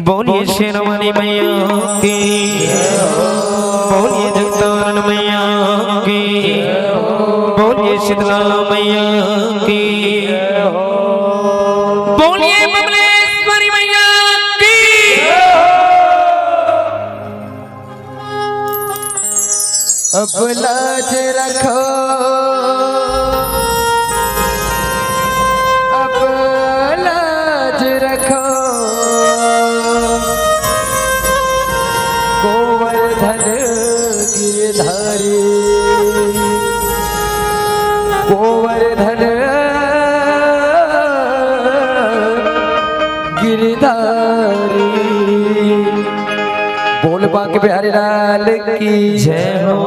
बोलिए शेरवाली मैया की, बोलिए जगतारण मैया की, बोलिए शीतला मैया की, बोलिए बबलेश्वरी मैया की। अब लाज रखो, अब लाज रखो, गोवर्धन गिरधारी, गोवर्धन गिरधारी। बोल बांके बिहारी लाल की जय हो।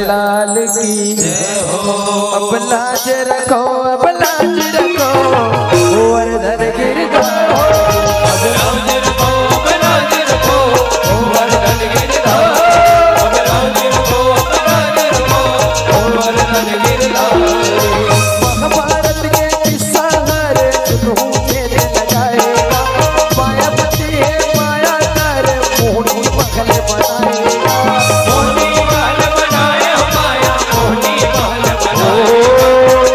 लाल की जय हो। अब लाज रखो, अब लाज रखो, गोवर्धन गिरधारी। अब लाज रखो, अब लाज रखो, गोवर्धन गिरधारी। अब लाज रखो, अब लाज रखो, गोवर्धन गिरधारी। महाभारत के किस्सा हर जुनून में लगाएगा, मायापति है माया कर मोहनी महल बनाएगा। मोहनी महल बनाए हम माया, मोहनी महल बनाए,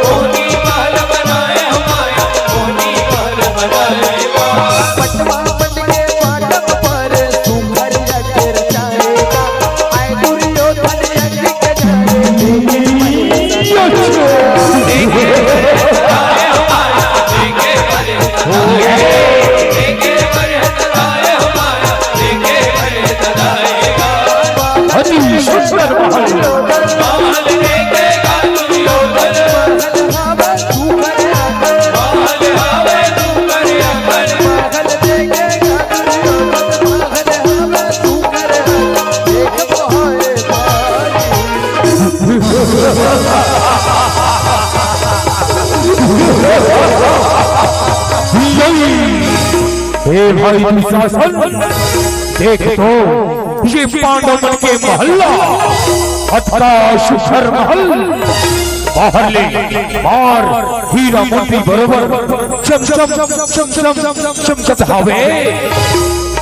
मोहनी महल बनाए हम माया, मोहनी महल बनाएगा। पटवा बन के पाटव पर सुंदर यज्ञ रचाएगा, आए दुर्योधन यज्ञ के हे भाई दुशासन, देख तो ये पांडव मन के महल्ला अथरा शिखर महल बाहर ले मार हीरा मोती बरोबर चम चम चम चम चम चमकत हवे।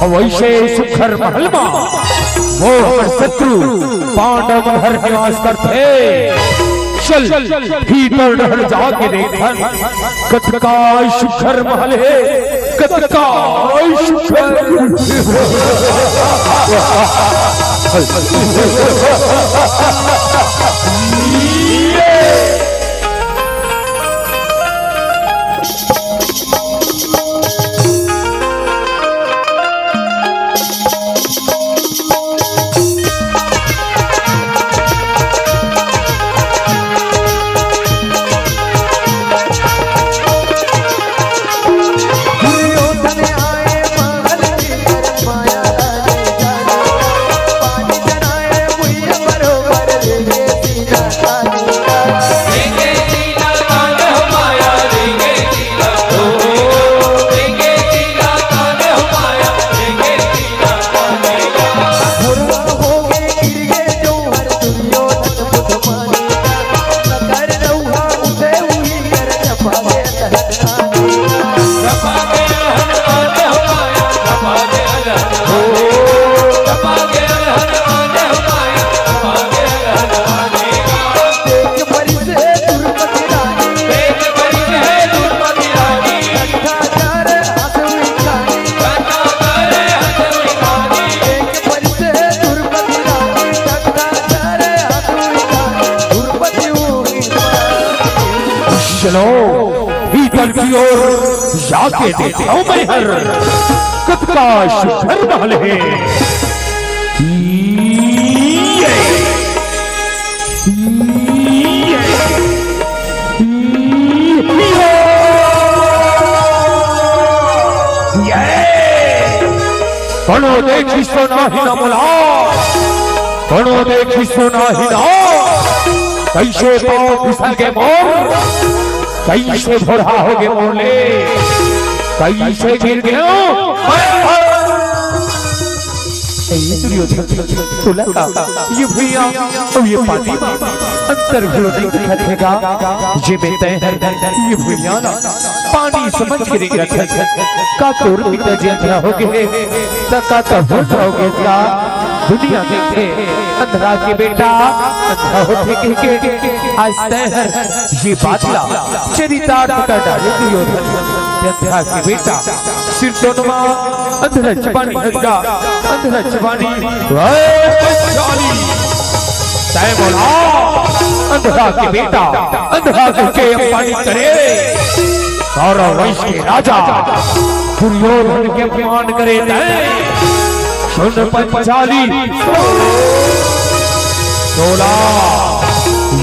वैसे शिखर महल में वो हमर शत्रु पांडव हर निवास करते। चल भीतर रहल जाके देखन कतका सुखर महल है, कतका सुखर। चलो भीतर की ओर जाके देखता हूं मैं हर कतका सुखर महल है। कणो देखी सोना ही ना मोला, कणो देखी सोना ही ना, कैसे पाँव फिसल के मोर, कैसे भोरा हो गए मोले, कैसे गिर गया ये भैया तो ये पानी अंतर दिखेगा ये बेटे ये भैया ना पानी समझ गिरेगा का तोर पिताजी अंधरा हो गए का हो गए क्या दुनिया देखे अंधरा के बेटा अंधरा होते के आज तहर ये बातला चरितार्थ का डाले अंधरा के बेटा सिर दोनों अंधरा जवानी हटका अंधरा जवानी तय बोला अंधरा के बेटा अंधरा के पानी करे कौरव वंश के राजा दुर्योधन के अपमान करे सुन पंचाली 16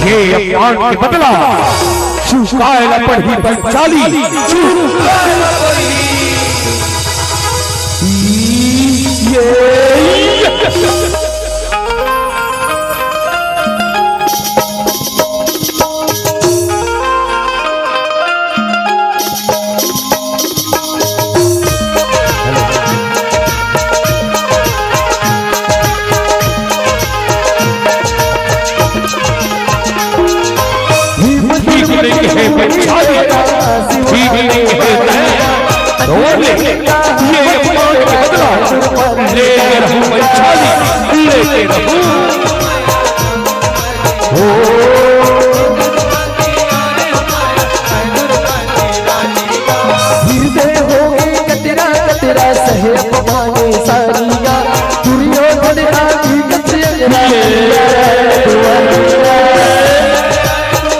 ये अपमान के बदला चुकाएगा पढ़ी पंचाली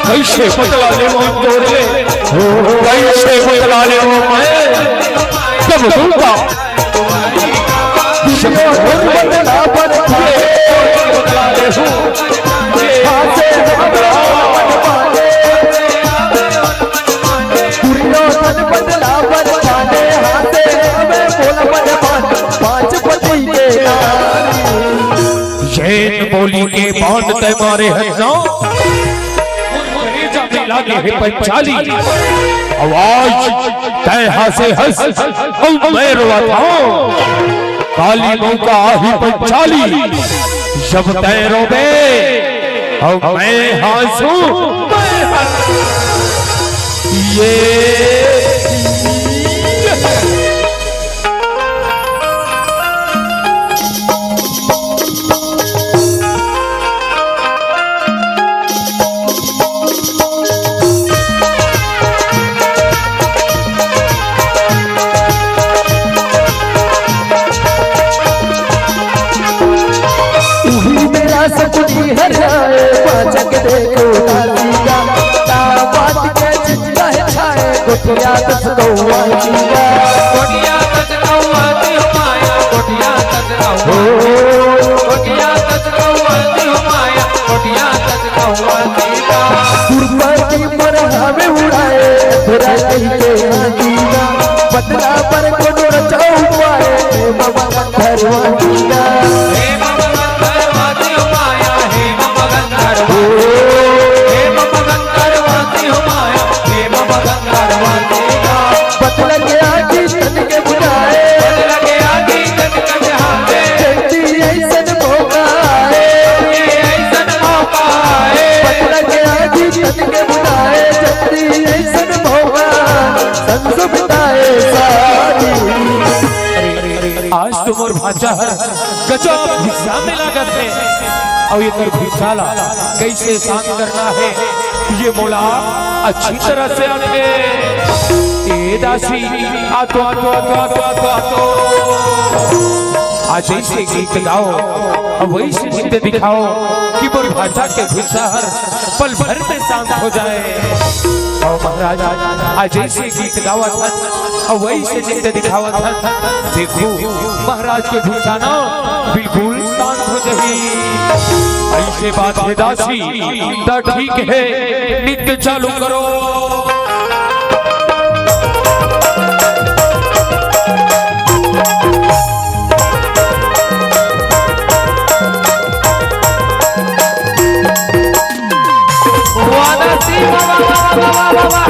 कैसे बदला ले वो तोड़ ले कैसे बदला ले वो मैं कब दूंगा बदला बदला ले जैन बोली के बांध तय मारे हन्ना लागे है पंचाली आवाज तय हंसे हंस मैं रोआ था काली मौका ही पंचाली जब तय रोबे अब मैं हंसू ये सकुनी है जाए पाचक देखो दासीगा दामाद के जिंदा है छाए गोटिया दस गौआ जीगा कोटिया तज गौआती हो माया कोटिया तज गौआती हो माया कोटिया तज गौआती का गुरमती पर हमें उड़ाए तेरा कहीं के जीगा बदला पर कोनो रचाऊ पाए बाबा घरवा जीगा हे बाबा गंधर्वाती हो माया हे बाबा गंधर्वाती हो माया हे बाबा गंधर्वाती का बदला के आगे तन के बुलाए लगे आगे तक जहां चलती ऐसन मौका आए ऐसन मौका है बदला के आगे तन के बुलाए चलती ऐसन मौका संसो बिताए सारी आज तो मोर भाचा गजब हिस्सा में लागत है और ये कर भिसाला कैसे शांत करना है ये मोला अच्छी तरह से आगे ए दासी आतो आतो आतो आतो आतो आतो आज ऐसे गीत गाओ और वैसे नृत्य दिखाओ कि मोर भाचा के भिसाहर पल भर में शांत हो जाए और महाराज आज ऐसे गीत गावा था और वैसे नृत्य दिखावा था देखो महाराज के भूषाना बिल्कुल शांत हो जाए ऐसे बात है दासी तो ठीक है नृत्य चालू करो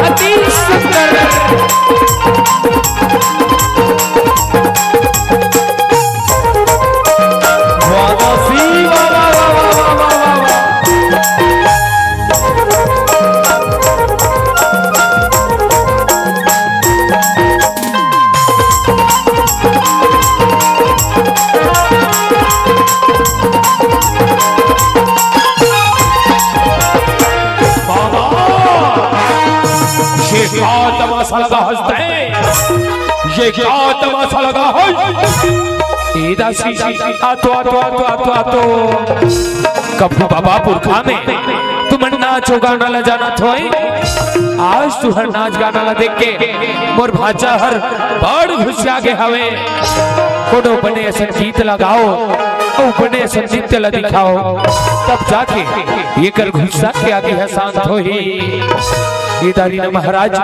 अति सुंदर तमाशा लगा हंसते ये क्या तमाशा लगा है ए दासी आतो आतो आतो आतो आतो कभी बाबा पुरखा में तुम नाच गाना ला जाना थोई आज तू हर नाच गाना ला देख के मोर भाचा हर बड़ घुसिया के हवे कोनो बने संगीत लगाओ और बने संगीत ला दिखाओ तब जाके ये कर घुसा के आगे है शांत होई ये दारी ने महाराज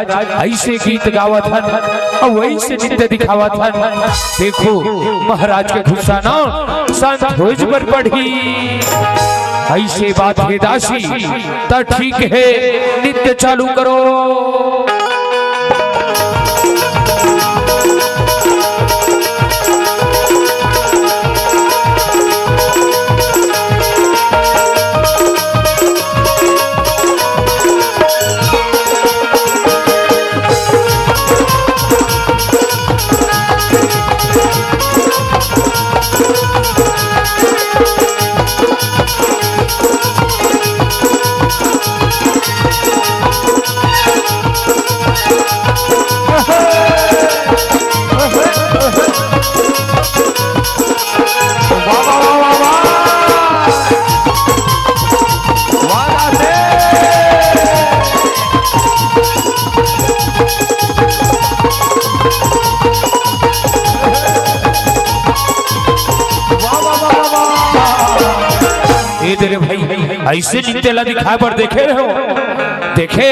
ऐसे गीत गावा था और वैसे नृत्य दिखावा था देखो महाराज के गुस्सा ना शांत होज पर पड़ी ऐसे बात है दासी तो ठीक है नृत्य चालू करो तेरे भाई ऐसे नृत्य ला दिखा पर देखे रहो देखे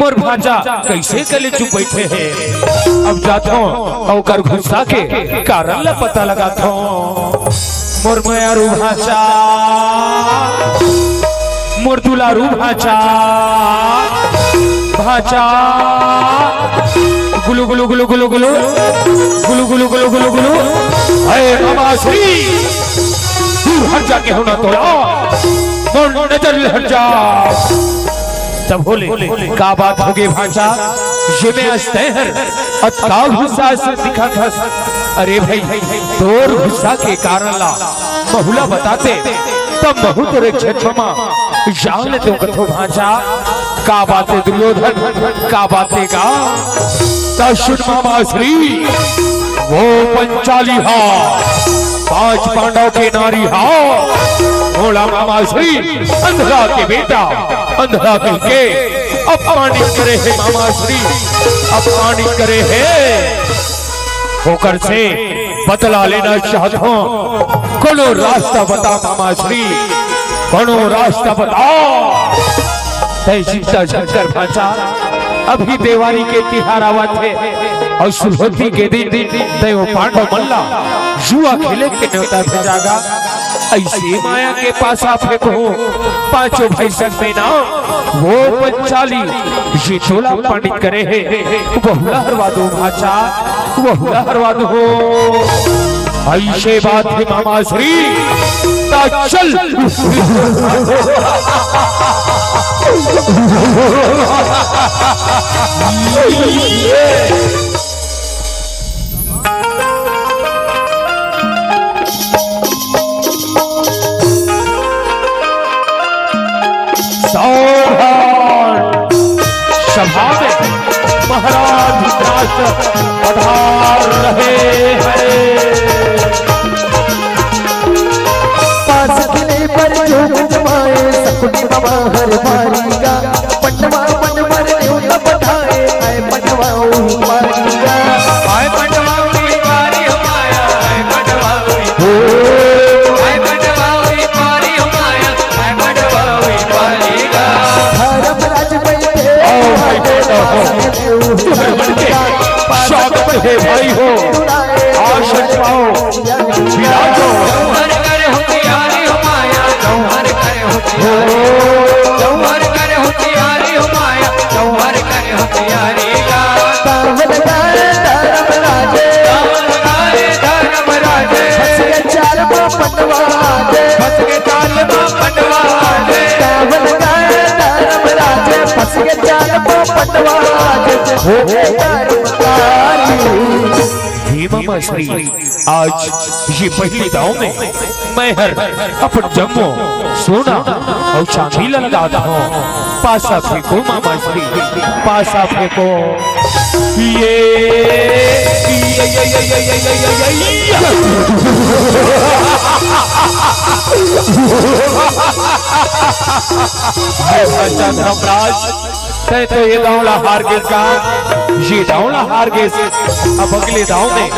मोर भाजा कैसे गले चुप बैठे हैं अब जाता हूँ और कर घुसा के कारण ला पता लगाता हूँ मोर मयारू भाचा मोर दुलारू भाचा भाचा गुलु गुलु गुलु गुलु गुलु गुलु गुलु गुलु गुलु गुलु अरे अमाश्री हट जाके होना तो नजर हट जा तब बोले का बात हो गई भाषा ये मैं अस्तहर का गुस्सा से दिखा था अरे भाई तोर गुस्सा के कारण ला बहुला बताते तब बहुत रे क्षमा जान तो कथो भाषा का बातें दुर्योधन का बातें का सुन मामा श्री वो पंचाली हार, 5 पांडव के नारी हार, भोला मामा श्री अंधरा के बेटा, अंधरा दिल के अपमानित करे है मामा श्री, अपमानित करे है। होकर से बदला लेना चाहता हूं, कोनो रास्ता बता मामा श्री, कोनो रास्ता बता। चिंता शंकर भाषा अभी देवारी के तिहार आवा थे और सुलहोती के दिन देव पांडव मल्ला जुआ खेले के न्योता भेजागा। ऐसे माया के पास आप फेंको, पांचों भाई संग में ना वो पंचाली ये चोला पंडित करे है, बहुला हरवा दो भाषा, बहुला हरवा दो। ऐसे बात है मामा श्री, चल सभा में महाराज धृतराष्ट्र पधार रहे हैं। पास किले पर जो जमाए सकुनी बाबा हर मारीगा, पटवा मन मर न्योता पठाए, आए पटवा मारीगा, आए पटवा मारी हो माया, आए पटवा आए पटवा मारी हो माया, आए पटवा मारीगा। धर्मराज बैठे स्वागत है भाई हो, आसन पाओ, विराजो। जौहर करे होशियारी हो माया, जौहर करे होशियारी, जौहर करे होशियारी हो माया, जौहर करे होशियारी गा। कावल गाए धर्मराजे, कावल गाए धर्मराजे, फंस के चाल में पटवाजे, फंस के चाल में पटवाजे। कावल गाए धर्मराजे, फंस के चाल में पटवाजे, हो गए हे मामा श्री, आज ये पहली दाव में मैं हर अपन जम्मो सोना और चांदी लगाता हूँ। पासा फेंको मामा श्री, पासा फेंको। धर्मराज तो ये दावला हार गए का, ये दावला हार गए। अब अगले दाव में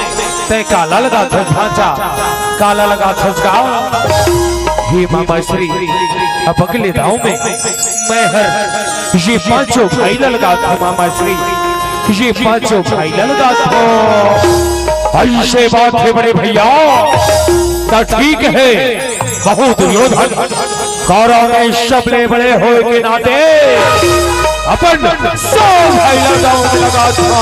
तय काला लगा था ढांचा, काला लगा था गाँव। हे मामा श्री, अब अगले दाव में मैं हर ये 5 भाई लगा था मामा श्री, ये 5 भाई लगा था। ऐसे बात है बड़े भैया, तो ठीक है। बहुत दुर्योधन कौरव में सबले बड़े हो के नाते अपन 100 भाई लगा था।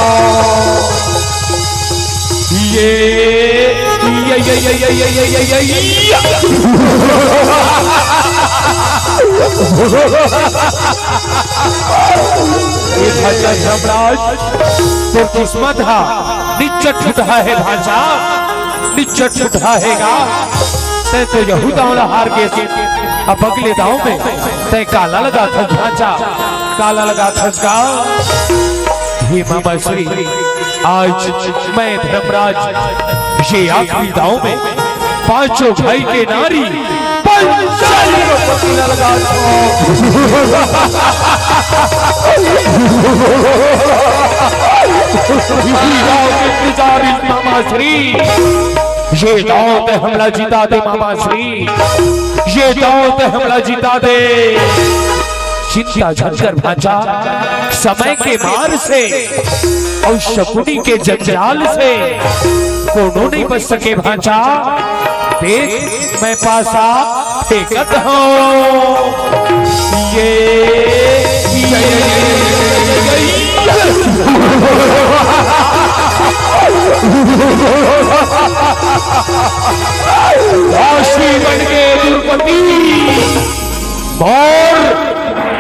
धर्मराज तो किस्मत हा निच्चट छुटा है भाषा, निच्चट छुटा हैगा। तय तो यहू दावला हार के, अब अगले दाव में तय काला लगा था ढांचा, काला लगा था गाँव। हे मामा श्री, आज मैं धर्मराज ये आखिरी दाव में 5 भाई के नारी पंचाली को पसीना लगा मामा श्री। ये दाव पे हमला जीता दे मामा श्री, ये दाव पे हमला जीता दे। चिंता झंझर भांजा समय के मार से और शकुनी के जंजाल से कोनो नहीं बच सके भांजा। देख मैं पासा फेंकत हूँ, दासी बन के दुर्पति और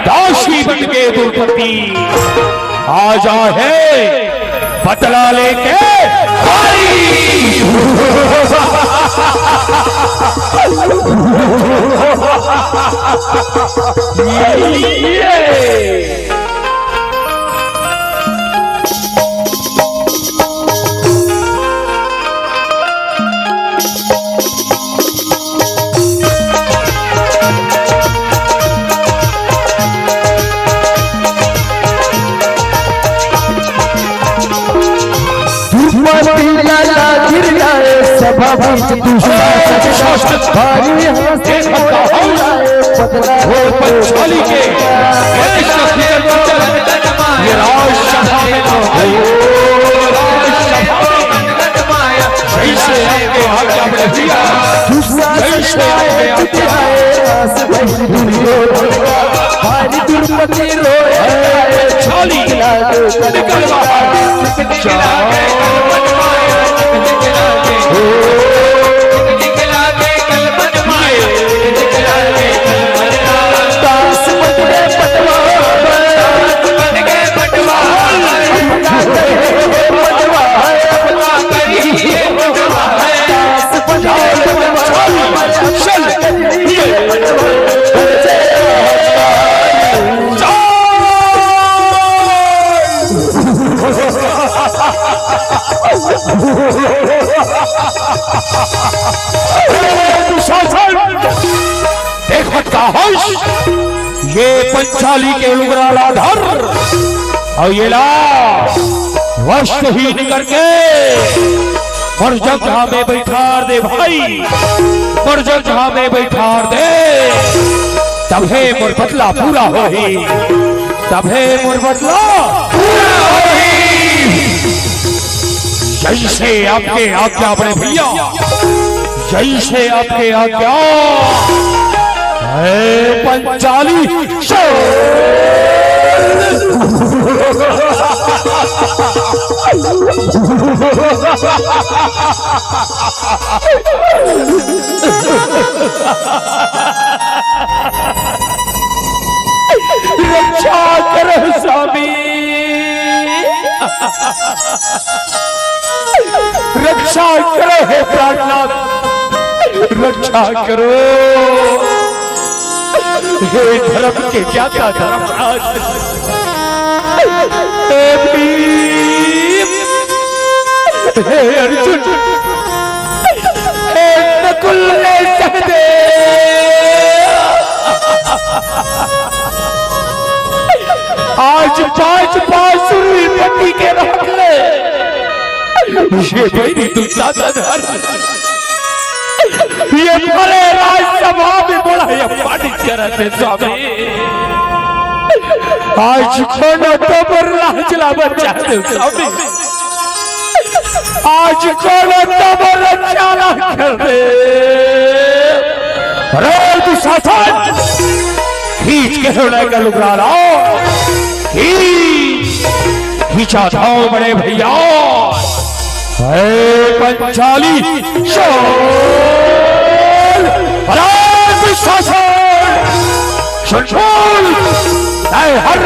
दासी बन के दुर्पति आजा है बदला लेके सभा बीच दुशासन भारी हंसी बदला वो पंचाली के ये राजसभा में तो जैसे आपके आज्ञा में दिया जैसे आपके भारी दुर्मति रोए चाली निकल बाहर ये पंचाली के उग्राला धर और ये ला वस्त्रहीन करके मरजगहा में बैठार दे भाई मरजगहा में बैठार दे तबे मोर बदला पूरा होही तबे मोर बदला पूरा होही जैसे आपके आज्ञा बड़े भैया जैसे आपके आज्ञा पंचाली रक्षा करो स्वामी रक्षा करो हे प्राणनाथ रक्षा करो हे धर्म के ज्ञाता धर्मराज हे भीम हे अर्जुन हे नकुल हे सहदेव आज 5 बांसुरी पट्टी के रख ले ये मेरी दुर्दाता धर्म ये भले राजसभा में बड़ा ये पाटित करते स्वामी आज कोनो तबर लाजला बच्चा स्वामी आज कोनो तबर चाला कर दे अरे तू शासन खींच के होने का लुकड़ा लाओ खींचा जाओ बड़े भैया पंचाली हर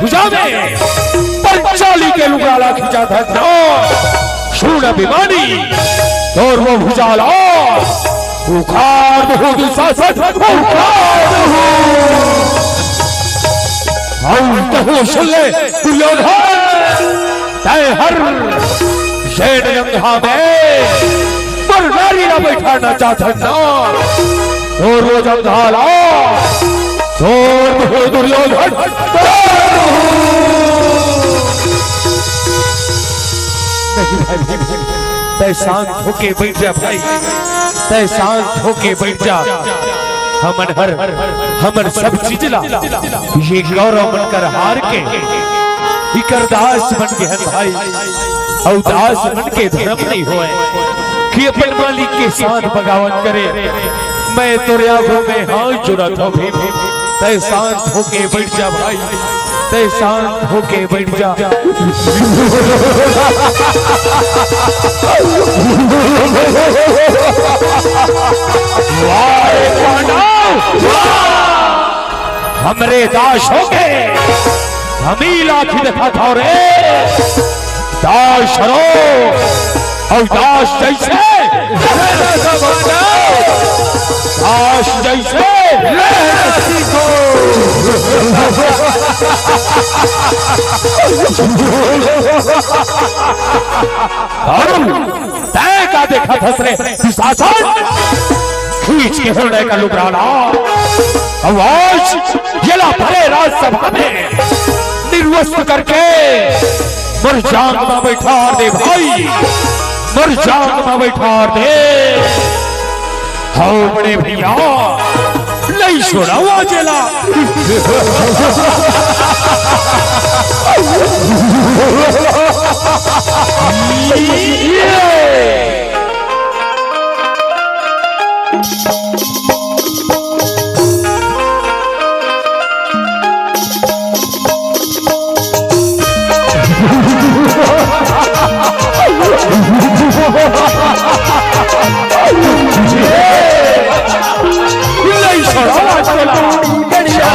भुजा में पंचाली के लुगाला खींचा था शूर्ण अभिमानी और वो भुजाला उखाड़ दो दुशासन सुन ले दुर्योधन हर शेर गंगा में पर नारी ना बैठाना चाहता और वो जब ढाला और दुर्योधन तय शांत होके बैठ जा भाई तय शांत होके बैठ जा हमन सब चिजला ये गौरव बनकर हार के दास बन के हैं भाई और दास बन के धर्म नहीं होए कि अपन मालिक के साथ बगावत करे मैं तेरे आंखों में हाथ जुड़ा था भीम तय शांत होके बैठ जा भाई तय शांत होके बैठ जा हमरे दास हो गए हमी लाठी दिखा था रे दास रो और दास जैसे दास जैसे तय का देखा फसरे दुशासन खींच के होने का लुकराना आवाज येला भरे राजसभा में निर्वस्त्र करके मर जान में बैठा दे भाई मर जाग में बैठा दे हाँ बड़े भैया नहीं छोड़ा वाजेला नहीं छोड़ा वाजेला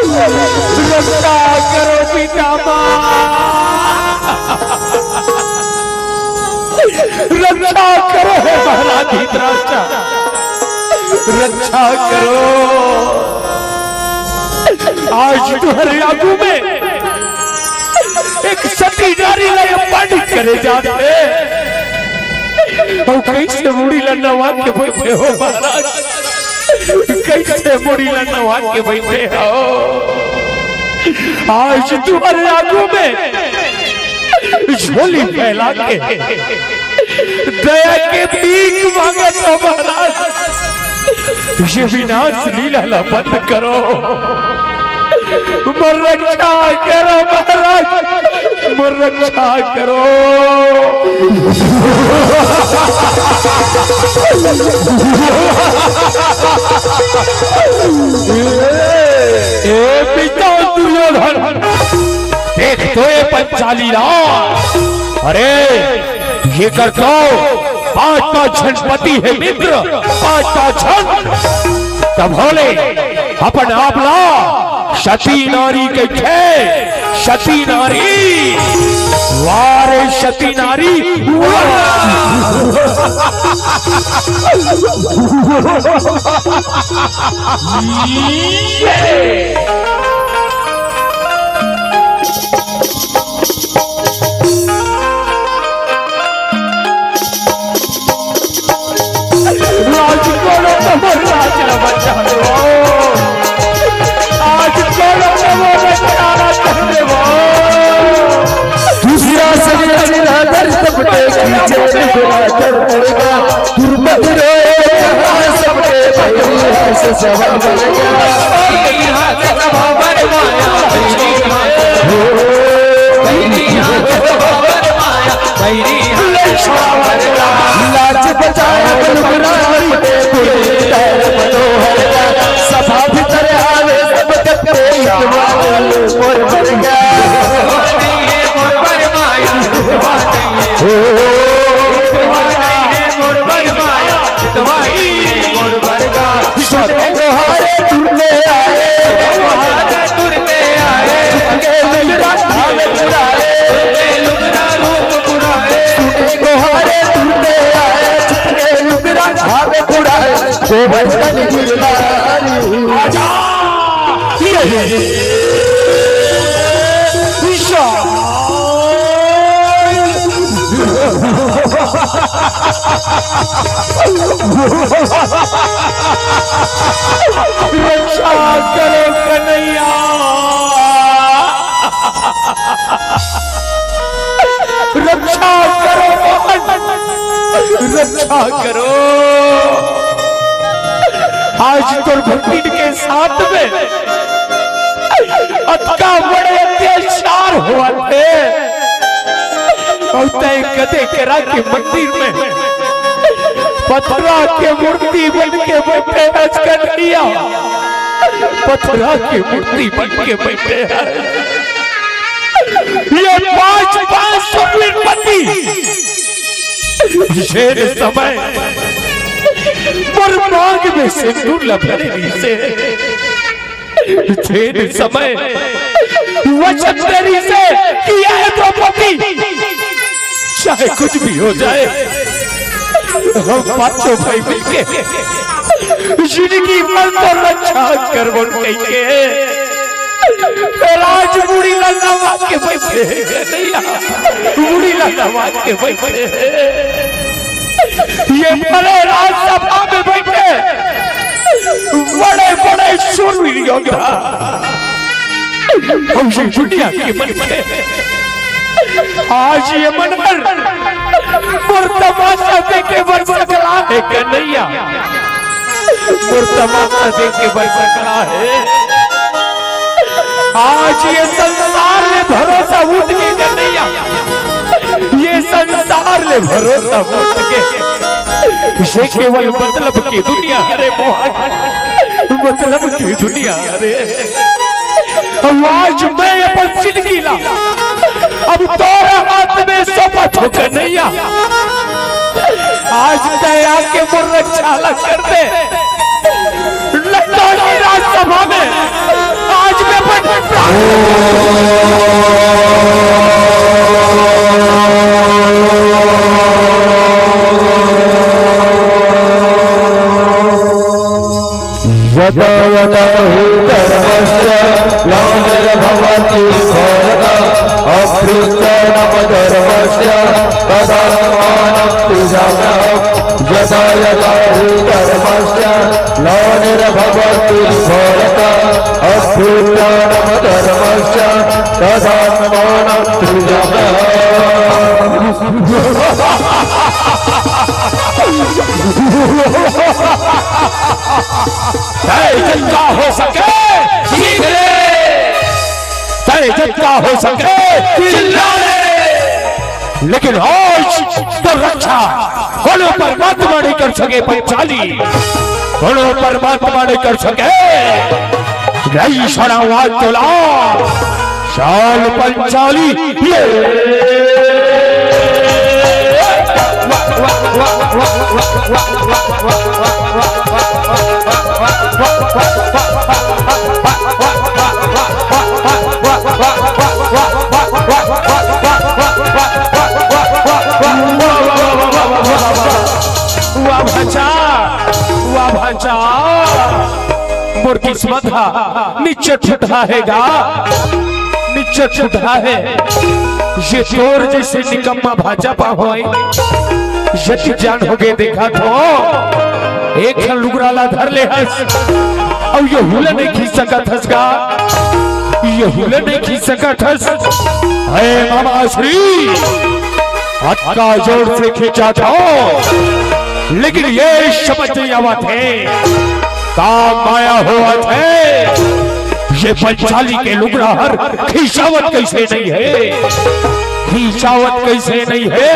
रक्षा करो पितामह रक्षा करो महाराज धृतराष्ट्र रक्षा करो आज तुम्हारे आगू में एक सती नारी लय पानी करे जाते और कैसे मुड़ी लन्नवा के बैठे हो महाराज कैसे मुड़ी लन्नवा के बैठे हो आज तुम्हारे आगू में झोली फैला के दया के भीख मांगे तो महाराज ये विनाश लीला बंद करो मर रक्षा करो महाराज मर रक्षा करो पिता दुर्योधन देख तो ये पंचाली रात अरे ये कर दो पांचवा झनपति है मित्र पांचवा झन तब होले अपन आप ला सती नारी के खे सती नारी वारे सती नारी सभा भीतर आवे रक्षा करो कन्हैया, रक्षा करो रक्षा करो। आज तो भक्ति के साथ में अतका बड़े अत्याचार हुआ थे, और तय गदे करा के मंदिर में पथरा के मूर्ति बन के बैठे हंस लिया, पथरा की मूर्ति बन के बैठे हैं। ये 500 पति शेर समय मांग में सिंदूर लपेटे से शेर समय वचन तेरी से किया है द्रौपदी, चाहे कुछ भी हो जाए हम 5 भाई मिलके जिंदगी मर तो रक्षा कर बोल के राज बुढ़ी लल्ला मार के बैठे बुढ़ी लल्ला मार के बैठे ये बड़े राजसभा में बैठे बड़े बड़े शूरवीर योद्धा हमसे दुनिया के मन में आज ये मन पर तमाशा देखे बर सकला है कन्हैया, तमाशा देखे बर सकला है। आज ये संसार में भरोसा उठ के कन्हैया, ये संसार में भरोसा उठ के ये केवल मतलब की दुनिया रे मोहन, मतलब की दुनिया रे। आज मैं अपन जिंदगी ला अब तोरे हाथ में शपथ हो कन्हैया, आज दया के मुर रक्षा कर दे लखनऊ राजसभा में आज मैं यदा यदा हि धर्मस्य ग्लानिर्भवति भारत अभ्युत्थानमधर्मस्य तदात्मानं सृजाम्यहम्। यदा यदा हि धर्मस्य ग्लानिर्भवति भारत अभ्युत्थानमधर्मस्य तदात्मानं जितना हो सके जितना हो सके लेकिन आज तो रक्षा कोनो परमात्मा नहीं कर सके, पंचाली कोनो परमात्मा नहीं कर सके। नहीं सड़ावाज तोला शाल पंचाली मोर किस्मत नीचे छुटा हैगा, नीचे छुटा है। ये चोर जैसे निकम्मा भाजपा हो यदि जान हो गए देखा तो एक लुगराला धर ले हस और ये हुले नहीं खींच सकत हस का, ये हुले नहीं खींच सकत हस। है मामा श्री हाथ का जोर से खींचा था लेकिन ये समझ नहीं आवा थे काम आया हुआ थे। ये पंचाली के लुगराहर खींचावत कैसे नहीं है, खींचावत कैसे नहीं है।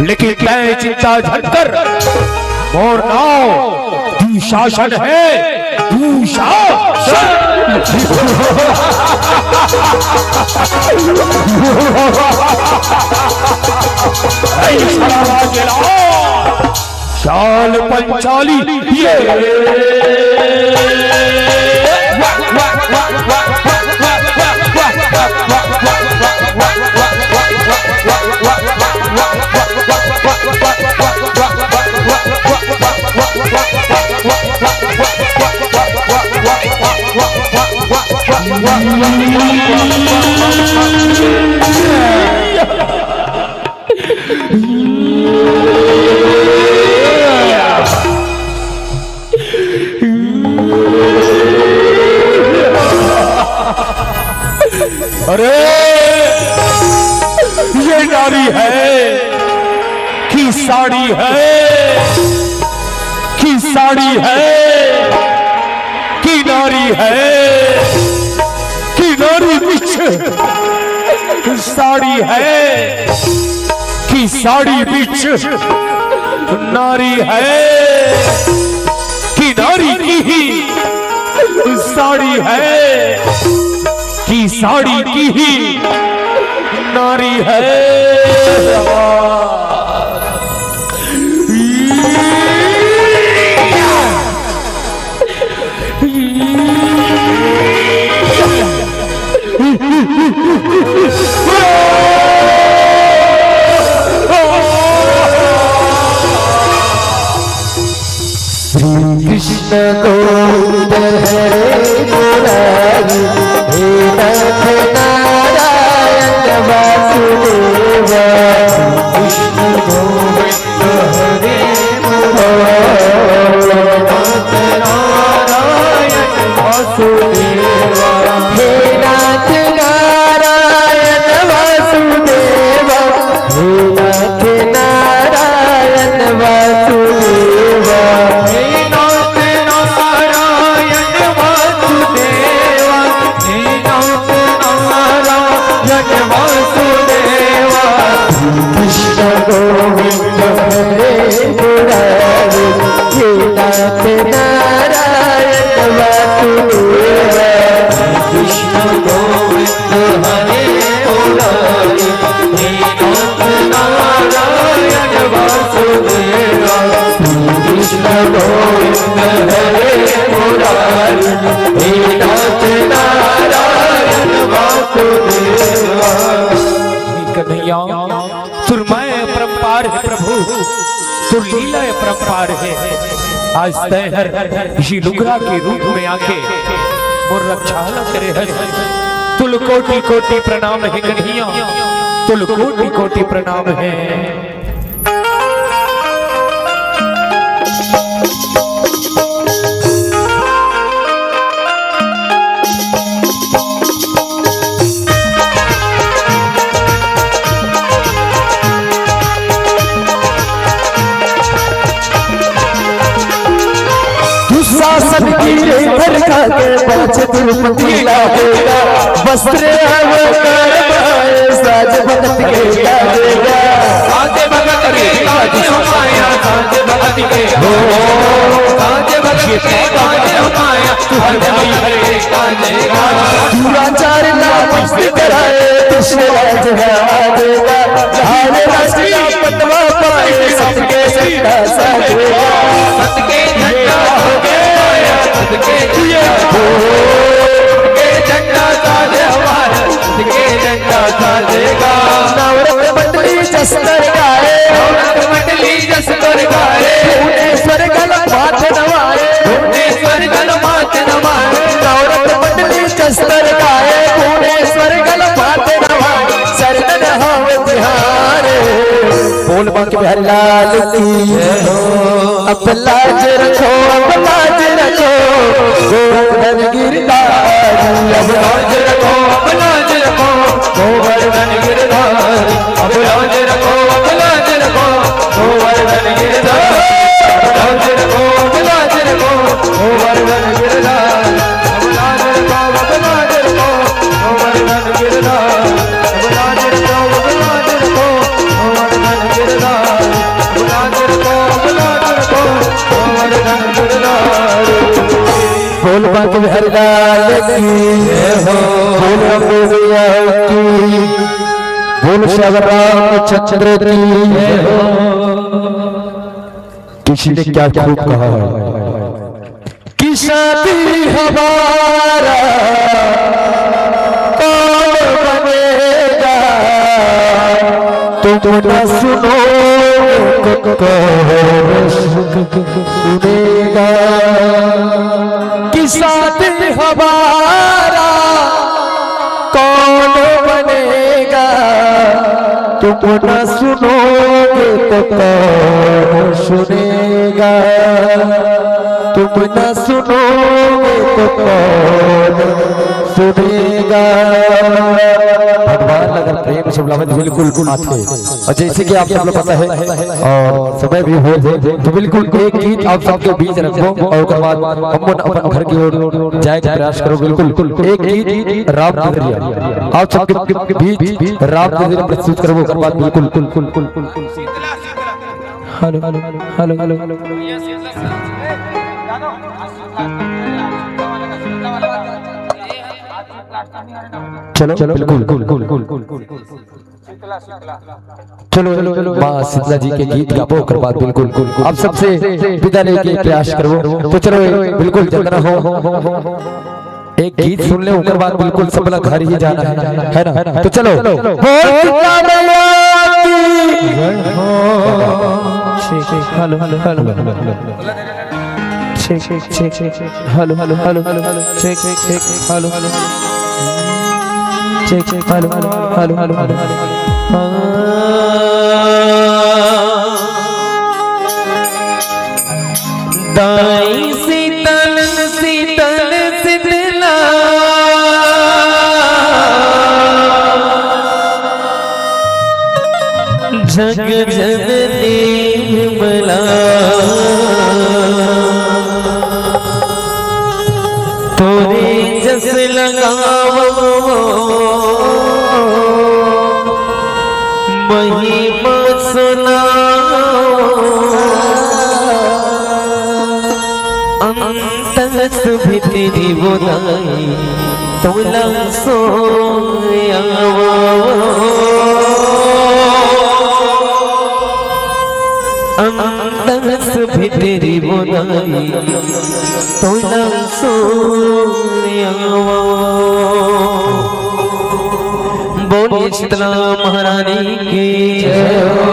लेकिन मैं चिंता झटकर मोर नाव दुशासन है, दुशासन। शाल पंचाली अरे ये नारी है कि साड़ी है, कि साड़ी है कि नारी है, कि नारी पीछे साड़ी है कि साड़ी बीच नारी है कि नारी की ही साड़ी है कि साड़ी की ही नारी है। कृष्ण गोविंद हरे मुरारी हे नाथ नारायण वासुदेव। कृष्ण गोविंद हरे मुरारी नाथ नारायण वासुदेव। हे नाथ नारायण वासुदेव। हे नाथ नारायण वासुदेव। कृष्ण गोविंद हरे मुरारी हे नाथ नारायण वासुदेव। कृष्ण गोविंद हरे मुरारी हे नाथ नारायण वासुदेव। कृष्ण गोविंद हरे मुरारी हे नाथ नारायण वासुदेव। कन्हैया सुरमय परम्पार है प्रभु, सुरलीला परम्पार है। आज तैहर इसी लुगरा के रूप में आके मोर रक्षा करे है। तुल कोटि कोटि प्रणाम है कन्हैया, तुल कोटि कोटि प्रणाम है। शासन गिरे घर का के पाँच तिरुपति लाएगा। वस्त्र अवतार पाए साज भगत के गाएगा। साज भगत के गाज हमाया, साज भगत के हो, साज भगत के गाज हमाया, हर भाई हरे गाजेगा। दुराचार नाम कराए कृष्ण राज देगा। हरे राष्ट्र पटवा पाए सबके सत्ता साधेगा। सबके झंडा सबके झंडा साजे हमारा, सबके झंडा साजेगा। नवरत्न मंडली जसकर गाए, नवरत्न मंडली जसकर गाए। भुवनेश्वर गल माथ नवाए, भुवनेश्वर गल माथ नवाए। नवरत्न मंडली जसकर गाए, भुवनेश्वर गल माथ नवाए। शरण हम तिहारे बोल बांके बिहारी लाल की अब लाज रखो, अब लाज रखो गोवर्धन गिरधारी। अब लाज रखो, अब लाज रखो गोवर्धन गिरधारी। अब लाज रखो, अब लाज रखो गोवर्धन गिरधारी। अब लाज रखो, अब लाज रखो गोवर्धन गिरधारी। अब लाज रखो, अब लाज रखो गोवर्धन गिरधारी। अब लाज रखो, अब लाज रखो गोवर्धन गिरधारी। अब लाज रखो, अब लाज रखो गोवर्धन गिरधारी। बोल बांके बिहारी लाल की बोल अम्बुया की, बोल श्याम रामचंद्र की। किसी ने क्या खूब कहा कि साथी हमारा कौन बनेगा। तुम न सुनो कौन सुनेगा। कि साथी हमारा कौन बनेगा। तुम न सुनोगे तो कौन सुनेगा। तुम न सुनोगे तो कौन सुनेगा। भगवान अगर प्रेम से बुलावे तो बिल्कुल आते। और जैसे कि आप सब लोग पता है और समय भी हो तो बिल्कुल एक गीत आप सबके बीच रखो और उसके बाद हम अपन घर की ओर जाए का प्रयास करो। बिल्कुल एक गीत राम नजरिया आप सबके बीच राम नजरिया प्रस्तुत करो। उसके बाद बिल्कुल hello hello hello hello hello चलो चलो चलो माँ शीतला जी के गीत गाबो। उसके बाद बिल्कुल आप सबसे विदा लेके प्रयास करो। तो चलो बिल्कुल जल्दी हो एक गीत सुन ले। उसके बाद बिल्कुल सब लोग घर ही जाना है ना। तो चलो hello hello hello check check check hello hello hello hello check check hello hello check check hello hello hello hello दाई शीतल शीतल शीतला जग जननी निर्मला तोरे जस लगावो महिमा सुनाओ अंतस भितरी बुदाई तोला सोयावो अंतस भितरी बुदाई तोला सोयावो। बोलिए शीतला महारानी की जय हो।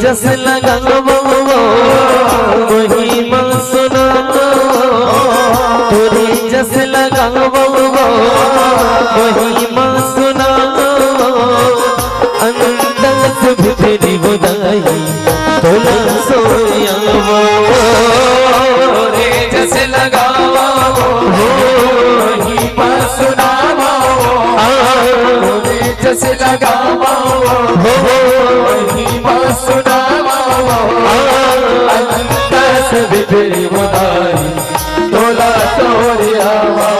जस लगावो महिमा सुनाओ तोरे जस लगावो महिमा सुनाओ अंतस भितरी बुदाई तोला सोयावो रे जस लगावो महिमा सुनाओ रे जस लगावो महिमा सुनाओ अंतस भितरी बुदाई तोला सोयावो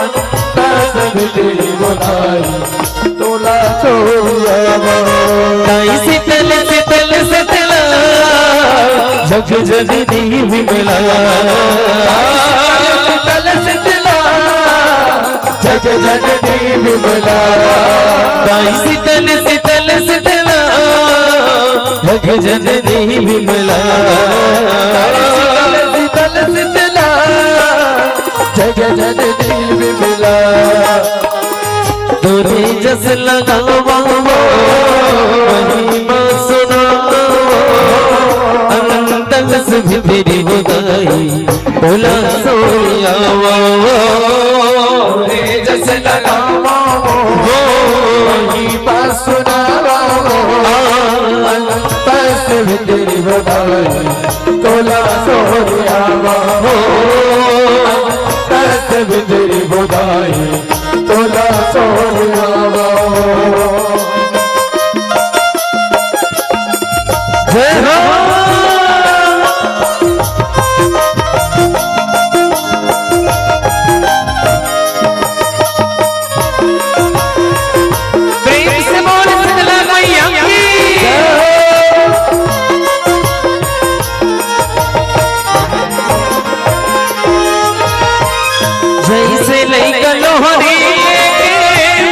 अंतस भितरी बुदाई तोला सोयावो। ताई शीतल शीतल शीतला जग जननी विमला शीतल शीतला जग जननी विमला ताई शीतल शीतल शीतला जग जननी विमला शीतल शीतला जग जननी विमला तोरे जस लगावो महिमा सुनाओ अंतस भितरी बुदाई तोला सोयावो रे जस लगावो महिमा सुनाओ अंतस भितरी बुदाई तोला सोयावो अंतस भितरी बुदाई तोला सोयावो। जय हो प्रेम से बोल शीतला मैया की जैसे लइका लोहरी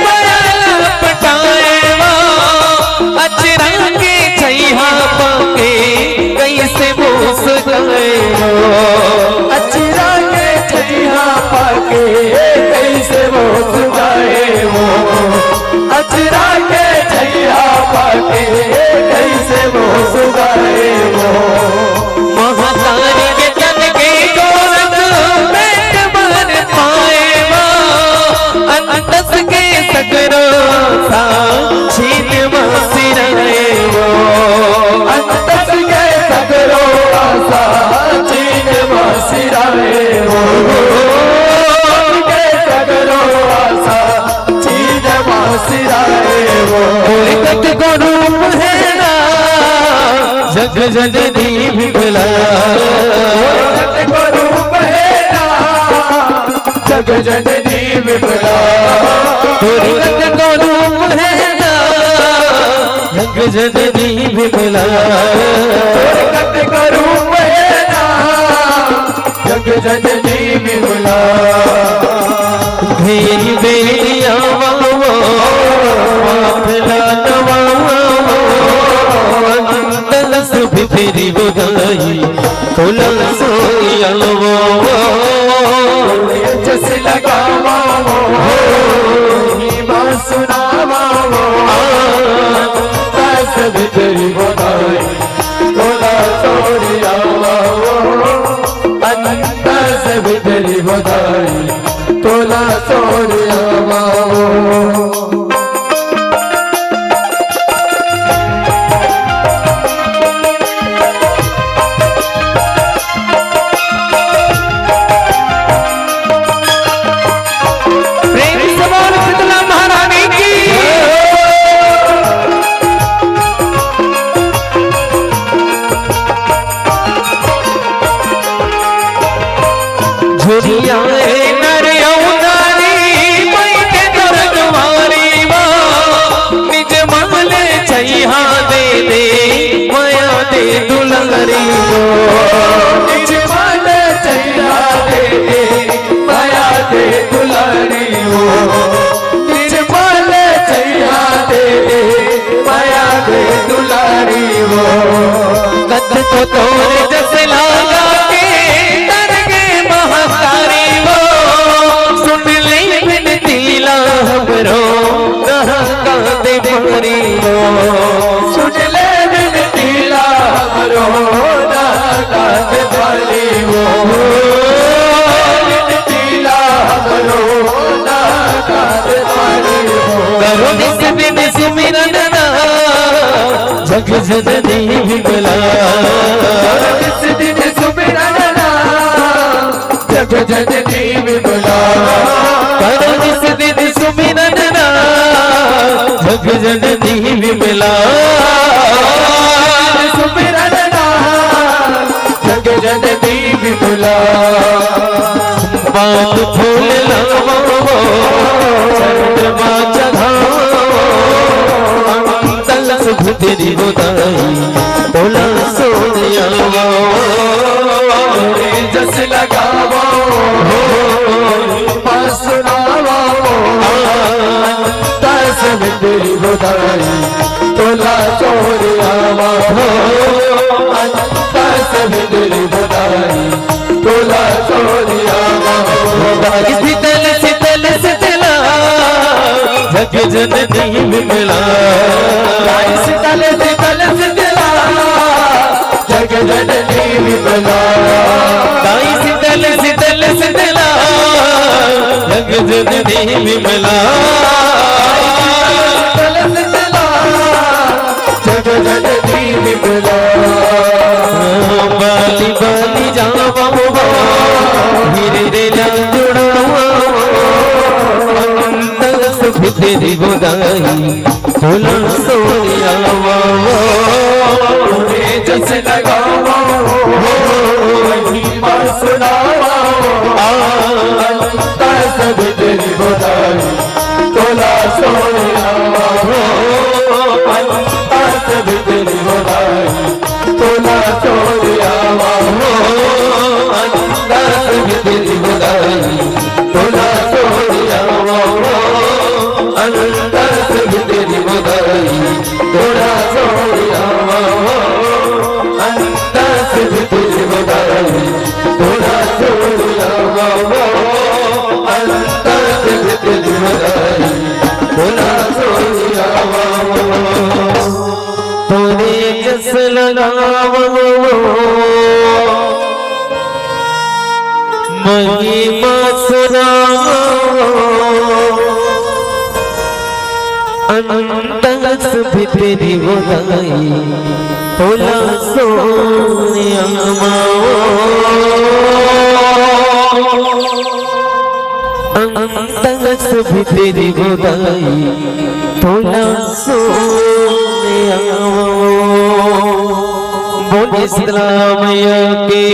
बड़ा के कैसे मोह सुगाए वो महातारी के तन के गोरख पेट भर पाए वो अंतस के सगरो सा छीन सिराए वो अंतस के सगरो आसा चीन सिराए वो के सगरो आसा चीन सिराए वो जगत को रूप है ना जग जननी विमला जगत को रूप है ना जग जननी विमला जगत को रूप है ना जग जननी विमला जगत को रूप है ना जग जननी विमला भेरी बेरिया तेरी बुदाई कोला सोया वो जस लगावा वो बात सुनावा वो तस भी तेरी बुदाई कोला सोया वो तस भी तेरी बुदाई कोला सोया वो तो तोरे जस लागा के तर गए महाकारी वो सुन ले बिनती ला हमरो नहा दे भरी वो सुन ले बिनती ला हमरो नहा दे भरी वो बिनती ला हमरो नहा दे भरी वो करो निस बिन सुमिरन ना जग जननी विमला इस दिन सुमिरन ना जग जननी विमला करो निस दिन सुमिरन ना जग जननी विमला सुमिरन ना जग जननी विमला बात फूल लावो चंद्रमा चढ़ाओ तलस तेरी बुदाई बोला सोनिया जस लगावो सुनावो तस में तेरी बुदाई तोला चोरियावा तस में तेरी बुदाई तोला चोरियावा शीतल शीतल शीतला जग जननी विमला शीतल शीतल शीतला जग जननी विमला ताई शीतल शीतल शीतला जग जननी विमला शीतल शीतला जग जननी विमला बाली बाली जावा हृदय जुड़ावा तेरी बुदाई बोला सोनिया जस लगावा सुनावा तस भी तेरी बुदाई तोला सोनियावा तस भी तेरी बुदाई तोला सोनियावा तस भी तेरी बुदाई तोला सोनियावा तस भी तेरी बुदाई तोला सोनियावा तस भी तेरी बुदाई तोला सोनियावा तस भी तेरी बुदाई तोला सोनियावा लगावो महिमा सुनावो अंतस भी तेरी बधाई तोला सोनिया अंतस भी तेरी बधाई तोला सोनिया बोले सलामया के